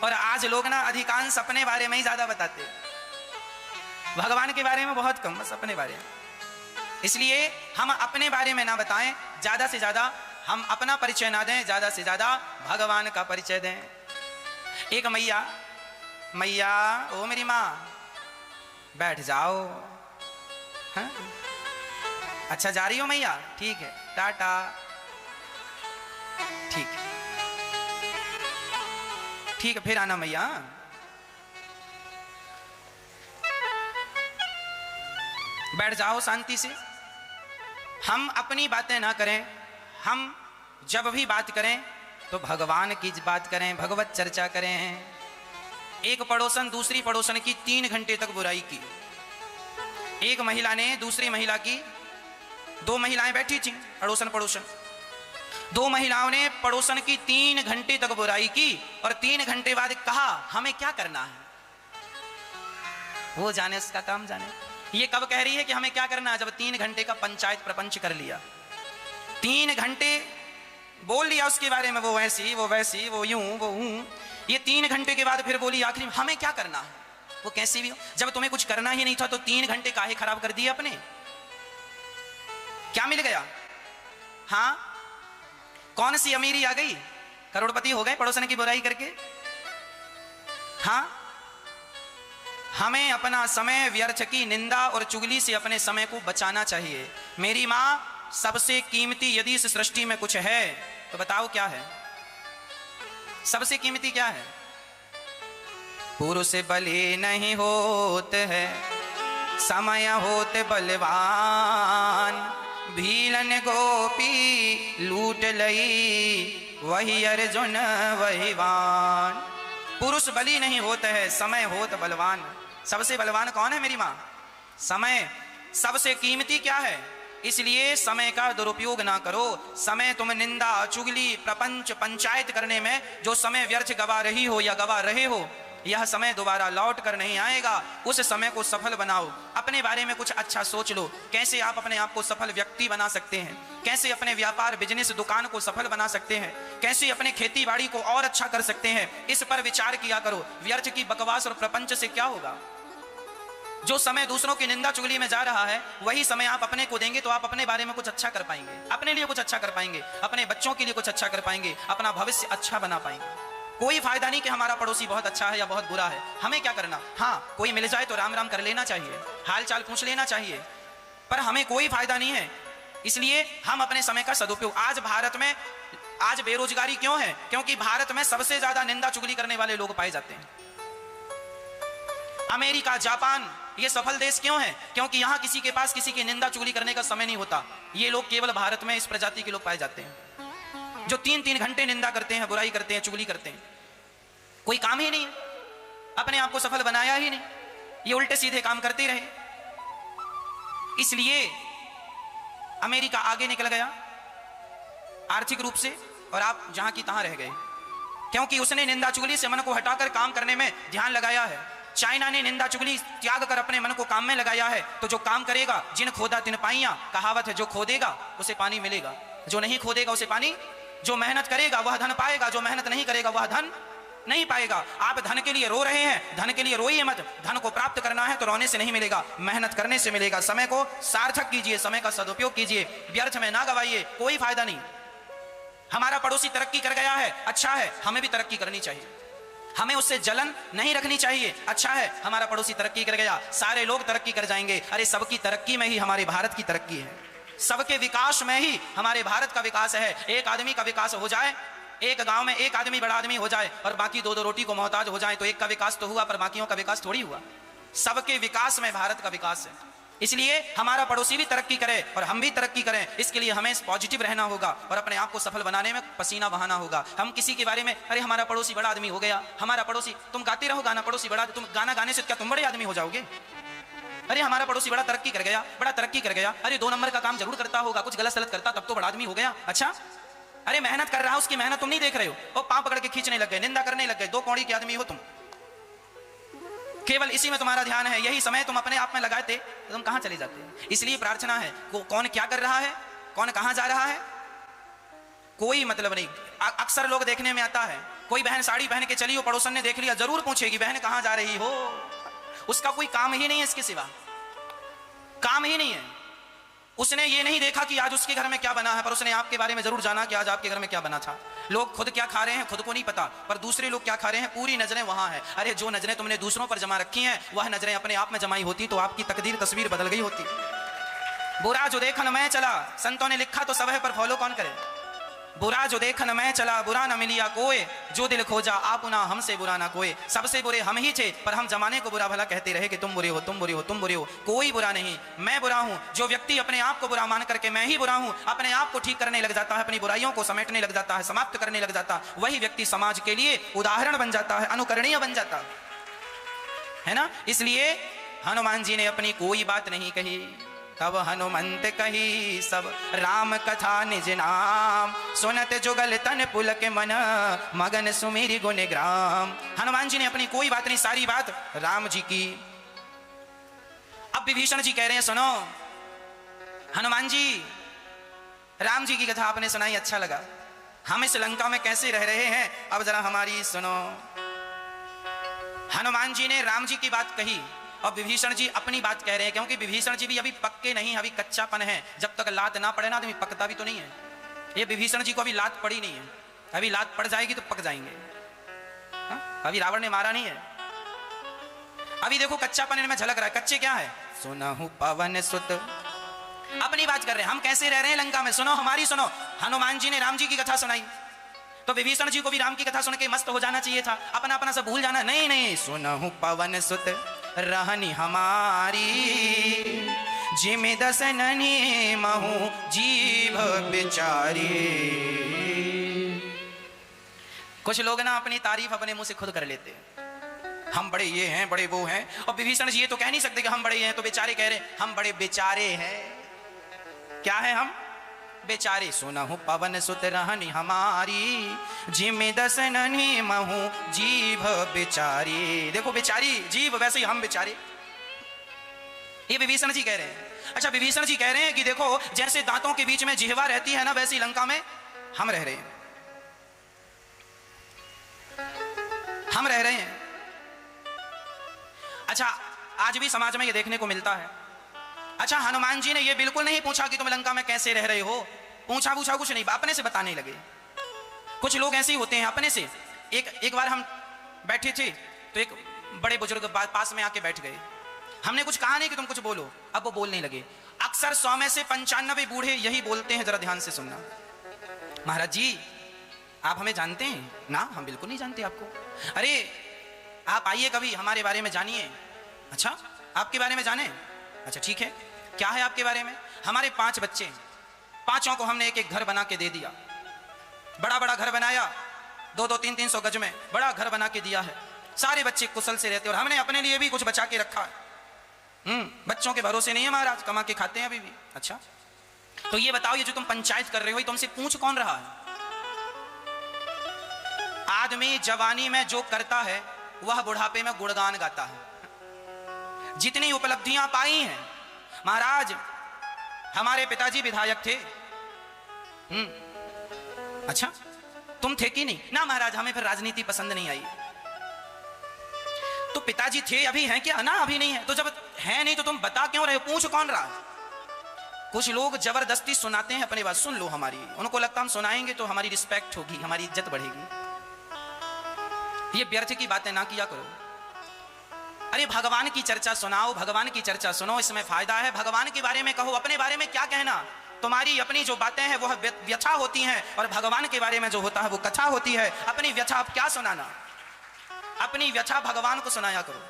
Speaker 1: और आज लोग ना अधिकांश अपने बारे में ही ज्यादा बताते, भगवान के बारे में बहुत कम, बस अपने बारे में। इसलिए हम अपने बारे में ना बताएं, ज्यादा से ज्यादा हम अपना परिचय ना दें, ज्यादा से ज्यादा भगवान का परिचय दें। एक मैया, मैया ओ मेरी माँ बैठ जाओ। हाँ? अच्छा जा रही हो मैया, ठीक है टाटा, ठीक है ठीक है फिर आना मैया। बैठ जाओ शांति से। हम अपनी बातें ना करें, हम जब भी बात करें तो भगवान की बात करें, भगवत चर्चा करें। एक पड़ोसन दूसरी पड़ोसन की 3 घंटे तक बुराई की। एक महिला ने दूसरी महिला की, 2 महिलाएं बैठी थी अड़ोसन पड़ोसन, 2 महिलाओं ने पड़ोसन की 3 घंटे तक बुराई की और 3 घंटे बाद कहा हमें क्या करना है, वो जाने, उसका काम जाने। ये कब कह रही है कि हमें क्या करना है, जब 3 घंटे का पंचायत प्रपंच कर लिया, 3 घंटे बोल लिया उसके बारे में, वो वैसी वो वैसी वो यूं वो हूं। ये 3 घंटे के बाद फिर बोली आखिर हमें क्या करना है, वो कैसी भी हो। जब तुम्हें कुछ करना ही नहीं था तो 3 घंटे काहे खराब कर दिए अपने, क्या मिल गया। हाँ कौन सी अमीरी आ गई, करोड़पति हो गए पड़ोसन की बुराई करके। हाँ हमें अपना समय व्यर्थ की निंदा और चुगली से अपने समय को बचाना चाहिए। मेरी माँ सबसे कीमती यदि इस सृष्टि में कुछ है तो बताओ क्या है, सबसे कीमती क्या है। पुरुष बले नहीं होते है, समय होते बलवान, भीलन गोपी लूट लई, वही अर्जुन वही वान। पुरुष बली नहीं होते है, समय होत बलवान। सबसे बलवान कौन है मेरी माँ, समय। सबसे कीमती क्या है, इसलिए समय का दुरुपयोग ना करो। समय तुम निंदा चुगली प्रपंच पंचायत करने में जो समय व्यर्थ गवा रही हो या गवा रहे हो, यह समय दोबारा लौट कर नहीं आएगा। उस समय को सफल बनाओ, अपने बारे में कुछ अच्छा सोच लो, कैसे आप अपने आप को सफल व्यक्ति बना सकते हैं, कैसे अपने व्यापार बिजनेस दुकान को सफल बना सकते हैं, कैसे अपने खेती बाड़ी को और अच्छा कर सकते हैं, इस पर विचार किया करो। व्यर्थ की बकवास और प्रपंच से क्या होगा। जो समय दूसरों की निंदा चुगली में जा रहा है वही समय आप अपने को देंगे तो आप अपने बारे में कुछ अच्छा कर पाएंगे, अपने लिए कुछ अच्छा कर पाएंगे, अपने बच्चों के लिए कुछ अच्छा कर पाएंगे, अपना भविष्य अच्छा बना पाएंगे। कोई फायदा नहीं कि हमारा पड़ोसी बहुत अच्छा है या बहुत बुरा है, हमें क्या करना। हाँ कोई मिल जाए तो राम राम कर लेना चाहिए, हाल चाल पूछ लेना चाहिए, पर हमें कोई फायदा नहीं है इसलिए हम अपने समय का सदुपयोग, आज भारत में आज बेरोजगारी क्यों है? क्योंकि भारत में सबसे ज्यादा निंदा चुगली करने वाले लोग पाए जाते हैं। अमेरिका, जापान ये सफल देश क्यों है? क्योंकि यहां किसी के पास किसी की निंदा चुगली करने का समय नहीं होता। ये लोग केवल भारत में इस प्रजाति के लोग पाए जाते हैं जो 3-3 घंटे निंदा करते हैं, बुराई करते हैं, चुगली करते हैं। कोई काम ही नहीं है, अपने आप को सफल बनाया ही नहीं, ये उल्टे सीधे काम करते रहे। इसलिए अमेरिका आगे निकल गया आर्थिक रूप से और आप जहां की तहां रह गए, क्योंकि उसने निंदा चुगली से मन को हटाकर काम करने में ध्यान लगाया है। चाइना ने निंदा चुगली त्याग कर अपने मन को काम में लगाया है। तो जो काम करेगा, जिन खोदा तिन पाइयां, कहावत है, जो खोदेगा उसे पानी मिलेगा, जो नहीं खोदेगा उसे पानी। जो मेहनत करेगा वह धन पाएगा, जो मेहनत नहीं करेगा वह धन नहीं पाएगा। आप धन के लिए रो रहे हैं, धन के लिए रोइए मत। धन को प्राप्त करना है तो रोने से नहीं मिलेगा, मेहनत करने से मिलेगा। समय को सार्थक कीजिए, समय का सदुपयोग कीजिए, व्यर्थ में ना गवाइए, कोई फायदा नहीं। हमारा पड़ोसी तरक्की कर गया है, अच्छा है, हमें भी तरक्की करनी चाहिए, हमें उससे जलन नहीं रखनी चाहिए। अच्छा है हमारा पड़ोसी तरक्की कर गया, सारे लोग तरक्की कर जाएंगे। अरे सबकी तरक्की में ही हमारे भारत की तरक्की है, सबके विकास में ही हमारे भारत का विकास है। एक आदमी का विकास हो जाए, एक गांव में एक आदमी बड़ा आदमी हो जाए और बाकी 2-2 रोटी को मोहताज हो जाए तो एक का विकास तो हुआ, पर बाकियों का विकास थोड़ी हुआ। सबके विकास में भारत का विकास है। इसलिए हमारा पड़ोसी भी तरक्की करे और हम भी तरक्की करें, इसके लिए हमें पॉजिटिव रहना होगा और अपने आप को सफल बनाने में पसीना बहाना होगा। हम किसी के बारे में, अरे हमारा पड़ोसी बड़ा आदमी हो गया, हमारा पड़ोसी, तुम गाते रहो गाना, पड़ोसी बड़ा, तुम गाना गाने से क्या तुम बड़े आदमी हो जाओगे? अरे हमारा पड़ोसी बड़ा तरक्की कर गया, बड़ा तरक्की कर गया, अरे 2 नंबर का काम जरूर करता होगा, कुछ गलत सलत करता तब तो बड़ा आदमी हो गया। अच्छा, अरे मेहनत कर रहा है, उसकी मेहनत तुम नहीं देख रहे हो, वो पांव पकड़ के खींचने लग गए, निंदा करने लग गए, 2 कौड़ी के आदमी हो तुम, केवल इसी में तुम्हारा ध्यान है। यही समय तुम अपने आप में लगाते तो तुम कहां चले जाते? इसलिए प्रार्थना है, कौन क्या कर रहा है, कौन कहां जा रहा है, कोई मतलब नहीं। अक्सर लोग देखने में आता है, कोई बहन साड़ी पहन के चली हो, पड़ोसन ने देख लिया, जरूर पूछेगी बहन कहां जा रही हो। उसका कोई काम ही नहीं है इसके सिवा, काम ही नहीं है। उसने ये नहीं देखा कि आज उसके घर में क्या बना है, पर उसने आपके बारे में जरूर जाना कि आज आपके घर में क्या बना था। लोग खुद क्या खा रहे हैं खुद को नहीं पता, पर दूसरे लोग क्या खा रहे हैं पूरी नजरें वहां है। अरे जो नजरें तुमने दूसरों पर जमा रखी हैं, वह नजरें अपने आप में जमाई होती तो आपकी तकदीर तस्वीर बदल गई होती। बुरा जो देखन मैं चला, संतों ने लिखा तो सब है, पर फॉलो कौन करे। बुरा जो देखन मैं चला, बुरा न मिलिया कोई, जो दिल खोजा आप ना हमसे बुरा ना कोई। सबसे बुरे हम ही थे, पर हम जमाने को बुरा भला कहते रहे कि तुम बुरे हो, तुम बुरे हो, तुम बुरे हो। कोई बुरा नहीं, मैं बुरा हूं। जो व्यक्ति अपने आप को बुरा मान करके मैं ही बुरा हूं, अपने आप को ठीक करने लग जाता है, अपनी बुराइयों को समेटने लग जाता है, समाप्त करने लग जाता है, वही व्यक्ति समाज के लिए उदाहरण बन जाता है, अनुकरणीय बन जाता है ना। इसलिए हनुमान जी ने अपनी कोई बात नहीं कही। तब हनुमंत कही सब राम कथा निज नाम, सुनत जुगल तन पुलक मन, मगन सुमेरी गुण ग्राम। हनुमान जी ने अपनी कोई बात नहीं, सारी बात राम जी की। अब विभीषण जी कह रहे हैं सुनो हनुमान जी, राम जी की कथा आपने सुनाई, अच्छा लगा, हम इस लंका में कैसे रह रहे हैं, अब जरा हमारी सुनो। हनुमान जी ने राम जी की बात कही और विभीषण जी अपनी बात कह रहे हैं, क्योंकि विभीषण जी भी अभी पक्के नहीं, अभी कच्चापन है। जब तक लात ना पड़े ना आदमी पकता भी तो नहीं है। ये विभीषण जी को अभी लात पड़ी नहीं है, अभी लात पड़ जाएगी तो पक जाएंगे। अभी रावण ने मारा नहीं है, अभी देखो कच्चापन इनमें झलक रहा है। कच्चे क्या है, सुनहु पवन सुत, अपनी बात कर रहे हैं, हम कैसे रह रहे हैं लंका में, सुनो हमारी सुनो। हनुमान जी ने राम जी की कथा सुनाई तो विभीषण जी को भी राम की कथा सुन के मस्त हो जाना चाहिए था, अपना अपना सब भूल जाना। नहीं नहीं, सुनहु पवन सुत रहनी हमारी, जिमि दसननि महु जीव बिचारी। कुछ लोग ना अपनी तारीफ अपने मुंह से खुद कर लेते हैं, हम बड़े ये हैं, बड़े वो हैं। और विभीषण जी ये तो कह नहीं सकते कि हम बड़े हैं, तो बेचारे कह रहे हम बड़े बेचारे हैं। क्या है हम बेचारे। सुनहु पवन सुत रहनी हमारी, जिमि दसननि महु जीभ बेचारी। देखो बेचारी जीव, वैसे ही हम बेचारे, ये विभीषण जी कह रहे हैं। अच्छा विभीषण जी कह रहे हैं कि देखो जैसे दांतों के बीच में जिह्वा रहती है ना, वैसी लंका में हम रह रहे हैं, हम रह रहे हैं। अच्छा आज भी समाज में ये देखने को मिलता है। अच्छा हनुमान जी ने ये बिल्कुल नहीं पूछा कि तुम लंका में कैसे रह रहे हो, पूछा कुछ नहीं, अपने से बताने लगे। कुछ लोग ऐसे ही होते हैं अपने से। एक बार हम बैठे थे तो एक बड़े बुजुर्ग पास में आके बैठ गए, हमने कुछ कहा नहीं कि तुम कुछ बोलो, अब वो बोलने लगे। अक्सर 100 में से 95 बूढ़े यही बोलते हैं, जरा ध्यान से सुनना। महाराज जी आप हमें जानते हैं? ना, हम बिल्कुल नहीं जानते आपको। अरे आप आइए कभी, हमारे बारे में जानिए। अच्छा आपके बारे में जाने? अच्छा ठीक है, क्या है आपके बारे में? हमारे 5 बच्चे हैं, 5 को हमने एक एक घर बना के दे दिया। बड़ा बड़ा घर बनाया, 2-2, 300 गज में बड़ा घर बना के दिया है। सारे बच्चे कुशल से रहते और हमने अपने लिए भी कुछ बचा के रखा है। बच्चों के भरोसे नहीं है महाराज, कमा के खाते हैं अभी भी। अच्छा तो ये बताओ, ये जो तुम पंचायत कर रहे हो तुमसे पूछ कौन रहा है? आदमी जवानी में जो करता है वह बुढ़ापे में गुणगान गाता है। जितनी उपलब्धियां पाई हैं महाराज, हमारे पिताजी विधायक थे। अच्छा तुम थे कि नहीं? ना महाराज, हमें फिर राजनीति पसंद नहीं आई। तो पिताजी थे, अभी हैं क्या? ना अभी नहीं है। तो जब है नहीं तो तुम बता क्यों रहे हो? पूछ कौन रहा है? कुछ लोग जबरदस्ती सुनाते हैं अपनी बात। सुन लो हमारी, उनको लगता हम सुनाएंगे तो हमारी रिस्पेक्ट होगी, हमारी इज्जत बढ़ेगी। ये व्यर्थ की बातें ना किया करो। अरे भगवान की चर्चा सुनाओ, भगवान की चर्चा सुनो, इसमें फायदा है। भगवान के बारे में कहो, अपने बारे में क्या कहना। तुम्हारी अपनी जो बातें हैं वह व्यथा होती हैं, और भगवान के बारे में जो होता है वो कथा होती है। अपनी व्यथा आप क्या सुनाना? अपनी व्यथा भगवान को सुनाया करो।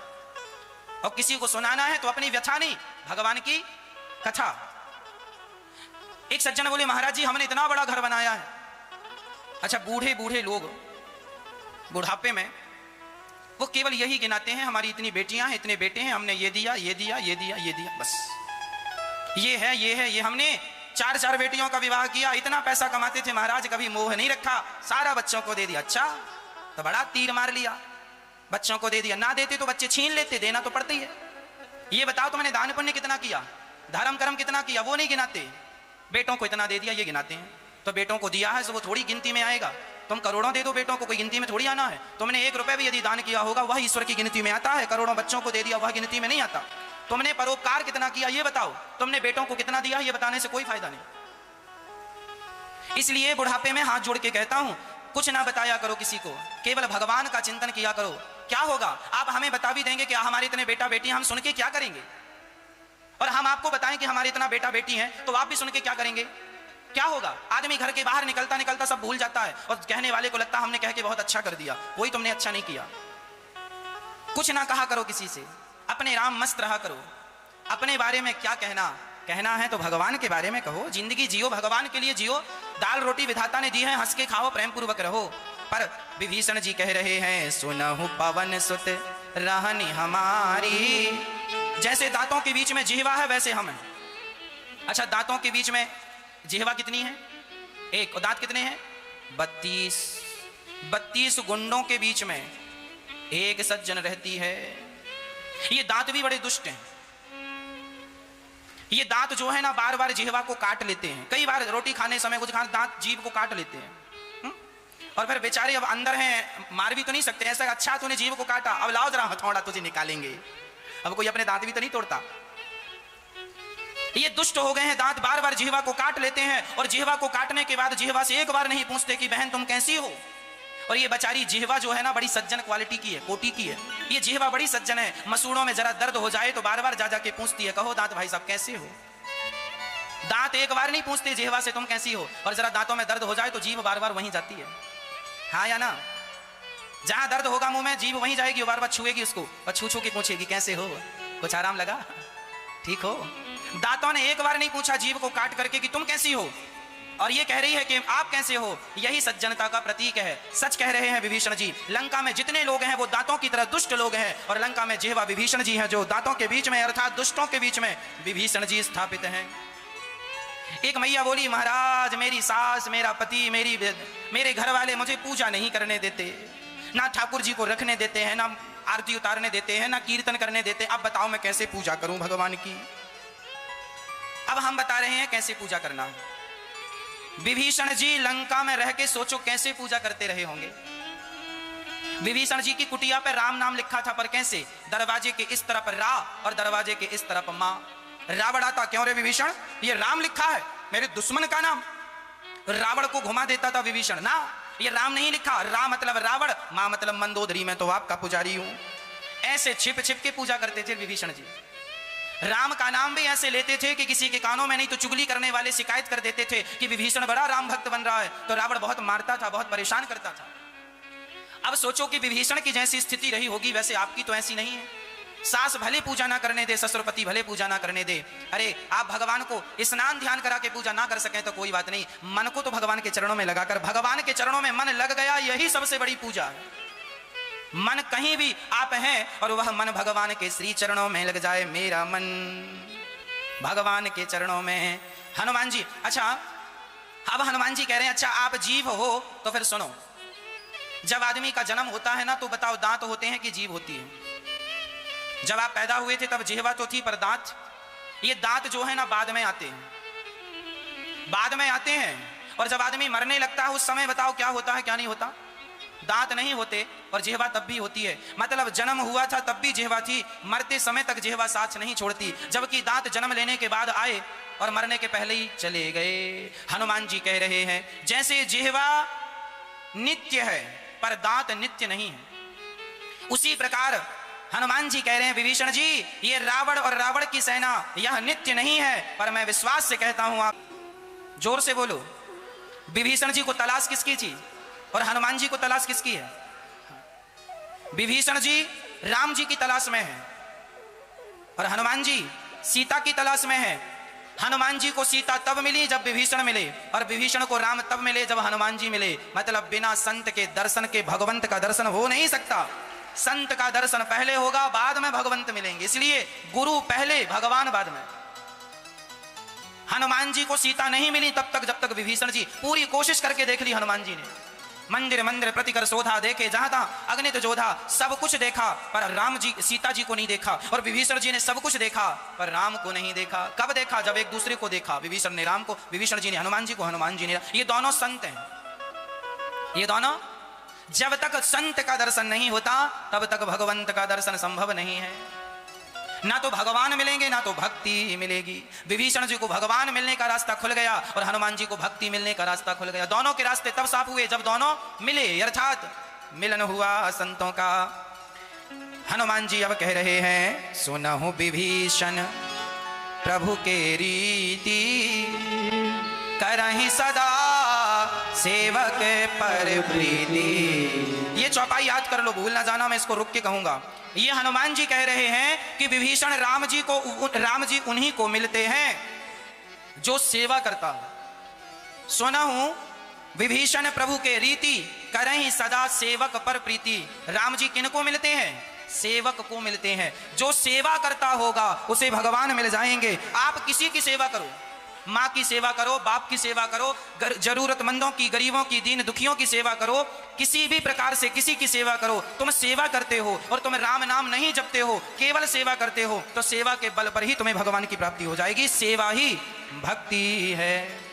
Speaker 1: और किसी को सुनाना है तो अपनी व्यथा नहीं, भगवान की कथा। एक सज्जन बोले महाराज जी हमने इतना बड़ा घर बनाया है। अच्छा बूढ़े बूढ़े लोग बुढ़ापे में वो केवल यही गिनाते हैं, हमारी इतनी बेटियां हैं, इतने बेटे हैं, हमने ये दिया ये दिया ये दिया ये दिया, बस ये है ये है ये। हमने 4 बेटियों का विवाह किया, इतना पैसा कमाते थे महाराज, कभी मोह नहीं रखा, सारा बच्चों को दे दिया। अच्छा तो बड़ा तीर मार लिया, बच्चों को दे दिया। ना देते तो बच्चे छीन लेते, देना तो पड़ता ही है। ये बताओ तुमने दान पुण्य कितना किया, धर्म कर्म कितना किया, वो नहीं गिनाते। बेटों को इतना दे दिया, ये गिनाते हैं। तो बेटों को दिया है तो वो थोड़ी गिनती में आएगा। तुम करोड़ों दे दो बेटों को, कोई गिनती में थोड़ी आना है। तुमने 1 रुपए भी यदि दान किया होगा वह ईश्वर की गिनती में आता है। करोड़ों बच्चों को दे दिया वह गिनती में नहीं आता। तुमने परोपकार कितना किया ये बताओ, तुमने बेटों को कितना दिया ये बताने से कोई फायदा नहीं। इसलिए बुढ़ापे में हाथ जोड़ के कहता हूं, कुछ ना बताया करो किसी को, केवल भगवान का चिंतन किया करो। क्या होगा? आप हमें बता भी देंगे कि हमारे इतने बेटा बेटी, हम सुन के क्या करेंगे? और हम आपको बताएं कि हमारे इतना बेटा बेटी है तो आप भी सुन के क्या करेंगे? क्या होगा? आदमी घर के बाहर निकलता निकलता सब भूल जाता है और कहने वाले को लगता है हमने कह के बहुत अच्छा कर दिया। कोई तुमने अच्छा नहीं किया। कुछ ना कहा करो किसी से, अपने राम मस्त रहा करो। अपने बारे में क्या कहना है तो भगवान के बारे में कहो। जिंदगी जियो, भगवान के लिए जियो। दाल रोटी विधाता ने दी है, हंस के खाओ, प्रेम पूर्वक रहो। पर विभीषण जी कह रहे हैं, सुनहु पवन सुत रहनी हमारी। जैसे दांतों के बीच में जिह्वा है वैसे हम हैं। अच्छा दांतों के बीच में जिह्वा कितनी है? 1। और दांत कितने हैं? 32 गुंडों के बीच में एक सज्जन रहती है। ये दांत भी बड़े दुष्ट हैं। ये दांत जो है ना बार बार जिह्वा को काट लेते हैं। कई बार रोटी खाने समय कुछ खाना दांत जीभ को काट लेते हैं। और फिर बेचारे अब अंदर हैं, मार भी तो नहीं सकते। ऐसा अच्छा तूने जीभ को काटा, अब लाओ जरा हथौड़ा तुझे निकालेंगे। अब कोई अपने दांत भी तो नहीं तोड़ता। ये दुष्ट हो गए हैं, दांत बार बार जिह्वा को काट लेते हैं। और जिह्वा को काटने के बाद जिह्वा से एक बार नहीं पूछते कि बहन तुम कैसी हो। और ये बेचारी जिह्वा जो है ना बड़ी सज्जन क्वालिटी की है, कोटि की है। ये जिह्वा बड़ी सज्जन है। मसूड़ों में जरा दर्द हो जाए तो बार बार जा जाके पूछती है, कहो दांत भाई साहब कैसे हो। दांत एक बार नहीं पूछते जिह्वा से तुम कैसी हो। और जरा दांतों में दर्द हो जाए तो जीभ बार बार वहीं जाती है। हाँ या ना? जहां दर्द होगा मुंह में जीभ वहीं जाएगी, बार बार छुएगी उसको और छू छू के पूछेगी कैसे हो, कुछ आराम लगा, ठीक हो। दांतों ने एक बार नहीं पूछा जीभ को काट करके कि तुम कैसी हो। और ये कह रही है कि आप कैसे हो। यही सज्जनता का प्रतीक है। सच कह रहे हैं विभीषण जी। लंका में जितने लोग हैं वो दांतों की तरह दुष्ट लोग हैं, और लंका में जिह्वा विभीषण जी हैं जो दांतों के बीच में अर्थात दुष्टों के बीच में विभीषण जी स्थापित हैं। एक मैया बोली, महाराज मेरी सास, मेरा पति, मेरे घर वाले मुझे पूजा नहीं करने देते, ना ठाकुर जी को रखने देते हैं, ना आरती उतारने देते हैं, ना कीर्तन करने देते। अब बताओ मैं कैसे पूजा करूं भगवान की। अब हम बता रहे हैं कैसे पूजा करना। विभीषण जी लंका में रह के सोचो कैसे पूजा करते रहे होंगे। विभीषण जी की कुटिया पर राम नाम लिखा था, पर कैसे? दरवाजे के इस तरफ रा और दरवाजे के इस तरफ माँ। रावण आता, क्यों रे विभीषण ये राम लिखा है, मेरे दुश्मन का नाम। रावण को घुमा देता था विभीषण, ना ये राम नहीं लिखा। रा मतलब रावण, माँ मतलब मंदोदरी, मैं तो आपका पुजारी हूं। ऐसे छिप छिप के पूजा करते थे विभीषण जी। राम का नाम भी ऐसे लेते थे कि किसी के कानों में नहीं तो चुगली करने वाले शिकायत कर देते थे कि विभीषण बड़ा राम भक्त बन रहा है, तो रावण बहुत मारता था, बहुत परेशान करता था। अब सोचो कि विभीषण की जैसी स्थिति रही होगी वैसे आपकी तो ऐसी नहीं है। सास भले पूजा ना करने दे, ससुरपति भले पूजा ना करने दे, अरे आप भगवान को स्नान ध्यान करा के पूजा ना कर सकें तो कोई बात नहीं, मन को तो भगवान के चरणों में लगाकर, भगवान के चरणों में मन लग गया, यही सबसे बड़ी पूजा है। मन कहीं भी आप हैं और वह मन भगवान के श्री चरणों में लग जाए, मेरा मन भगवान के चरणों में है। हनुमान जी, अच्छा अब हनुमान जी कह रहे हैं अच्छा आप जीव हो तो फिर सुनो, जब आदमी का जन्म होता है ना तो बताओ दांत होते हैं कि जीभ होती है? जब आप पैदा हुए थे तब जिह्वा तो थी, पर दांत, ये दांत जो है ना बाद में आते हैं, बाद में आते हैं। और जब आदमी मरने लगता है उस समय बताओ क्या होता है क्या नहीं होता? दांत नहीं होते और जिह्वा तब भी होती है। मतलब जन्म हुआ था तब भी जिह्वा थी, मरते समय तक जिह्वा साथ नहीं छोड़ती, जबकि दांत जन्म लेने के बाद आए और मरने के पहले ही चले गए। हनुमान जी कह रहे हैं जैसे जिह्वा नित्य है पर दांत नित्य नहीं है, उसी प्रकार हनुमान जी कह रहे हैं विभीषण जी ये रावण और रावण की सेना यह नित्य नहीं है, पर मैं विश्वास से कहता हूं, आप जोर से बोलो, विभीषण जी को तलाश किसकी थी और हनुमान जी को तलाश किसकी है? विभीषण जी राम जी की तलाश में है और हनुमान जी सीता की तलाश में है। हनुमान जी को सीता तब मिली जब विभीषण मिले और विभीषण को राम तब मिले जब हनुमान जी मिले। मतलब बिना संत के दर्शन के भगवंत का दर्शन हो नहीं सकता, संत का दर्शन पहले होगा, बाद में भगवंत मिलेंगे, इसलिए गुरु पहले भगवान बाद में। हनुमान जी को सीता नहीं मिली तब तक जब तक विभीषण जी पूरी कोशिश करके देख ली, हनुमान जी ने मंदिर मंदिर प्रतिकर शोधा, देखे जहां तहां अग्नित जोधा, सब कुछ देखा पर राम जी सीता जी को नहीं देखा, और विभीषण जी ने सब कुछ देखा पर राम को नहीं देखा। कब देखा? जब एक दूसरे को देखा, विभीषण ने राम को, विभीषण जी ने हनुमान जी को, हनुमान जी ने, ये दोनों संत हैं, ये दोनों। जब तक संत का दर्शन नहीं होता तब तक भगवंत का दर्शन संभव नहीं है। ना तो भगवान मिलेंगे ना तो भक्ति मिलेगी। विभीषण जी को भगवान मिलने का रास्ता खुल गया और हनुमान जी को भक्ति मिलने का रास्ता खुल गया। दोनों के रास्ते तब साफ हुए जब दोनों मिले, अर्थात मिलन हुआ संतों का। हनुमान जी अब कह रहे हैं सुनहु विभीषण प्रभु के रीति, करहि सदा सेवक पर प्रीति। ये चौपाई याद कर लो, भूल ना जाना, मैं इसको रुक के कहूंगा। ये हनुमान जी कह रहे हैं कि विभीषण राम जी उन्हीं को मिलते हैं जो सेवा करता है। सुनहु विभीषण प्रभु के रीति, करहि सदा सेवक पर प्रीति। राम जी किनको मिलते हैं? सेवक को मिलते हैं। जो सेवा करता होगा उसे भगवान मिल जाएंगे। आप किसी की सेवा करो, माँ की सेवा करो, बाप की सेवा करो, जरूरतमंदों की, गरीबों की, दीन दुखियों की सेवा करो, किसी भी प्रकार से किसी की सेवा करो। तुम सेवा करते हो और तुम राम नाम नहीं जपते हो, केवल सेवा करते हो, तो सेवा के बल पर ही तुम्हें भगवान की प्राप्ति हो जाएगी। सेवा ही भक्ति है।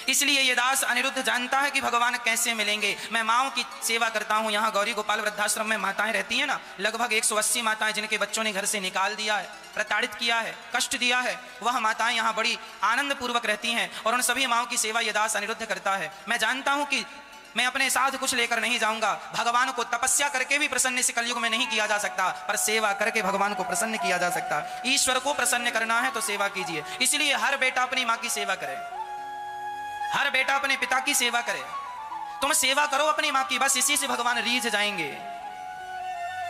Speaker 1: इसलिए ये दास अनिरुद्ध जानता है कि भगवान कैसे मिलेंगे। मैं माँओं की सेवा करता हूँ। यहाँ गौरी गोपाल वृद्धाश्रम में माताएं रहती हैं ना, लगभग 180 माताएं जिनके बच्चों ने घर से निकाल दिया है, प्रताड़ित किया है, कष्ट दिया है, वह माताएं यहाँ बड़ी आनंद पूर्वक रहती हैं और उन सभी माँओं की सेवा ये दास अनिरुद्ध करता है। मैं जानता हूँ कि मैं अपने साथ कुछ लेकर नहीं जाऊंगा। भगवान को तपस्या करके भी प्रसन्न इस कलयुग में नहीं किया जा सकता, पर सेवा करके भगवान को प्रसन्न किया जा सकता। ईश्वर को प्रसन्न करना है तो सेवा कीजिए। इसलिए हर बेटा अपनी माँ की सेवा करे, हर बेटा अपने पिता की सेवा करे। तुम सेवा करो अपनी मां की, बस इसी से भगवान रीझ जाएंगे।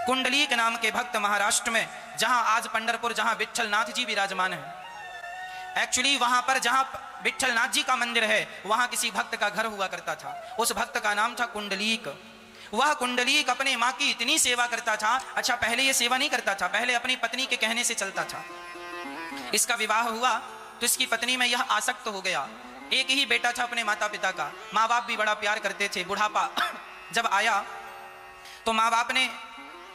Speaker 1: कुंडलीक नाम के भक्त महाराष्ट्र में, जहां आज पंढरपुर, जहां विट्ठल नाथ जी विराजमान है, एक्चुअली वहां पर जहां विट्ठल नाथ जी का मंदिर है वहां किसी भक्त का घर हुआ करता था। उस भक्त का नाम था कुंडलीक। वह कुंडलीक अपने मां की इतनी सेवा करता था। अच्छा, पहले ये सेवा नहीं करता था, पहले अपनी पत्नी के कहने से चलता था। इसका विवाह हुआ तो इसकी पत्नी में यह आसक्त हो गया। एक ही बेटा था अपने माता पिता का, माँ बाप भी बड़ा प्यार करते थे। बुढ़ापा जब आया तो माँ बाप ने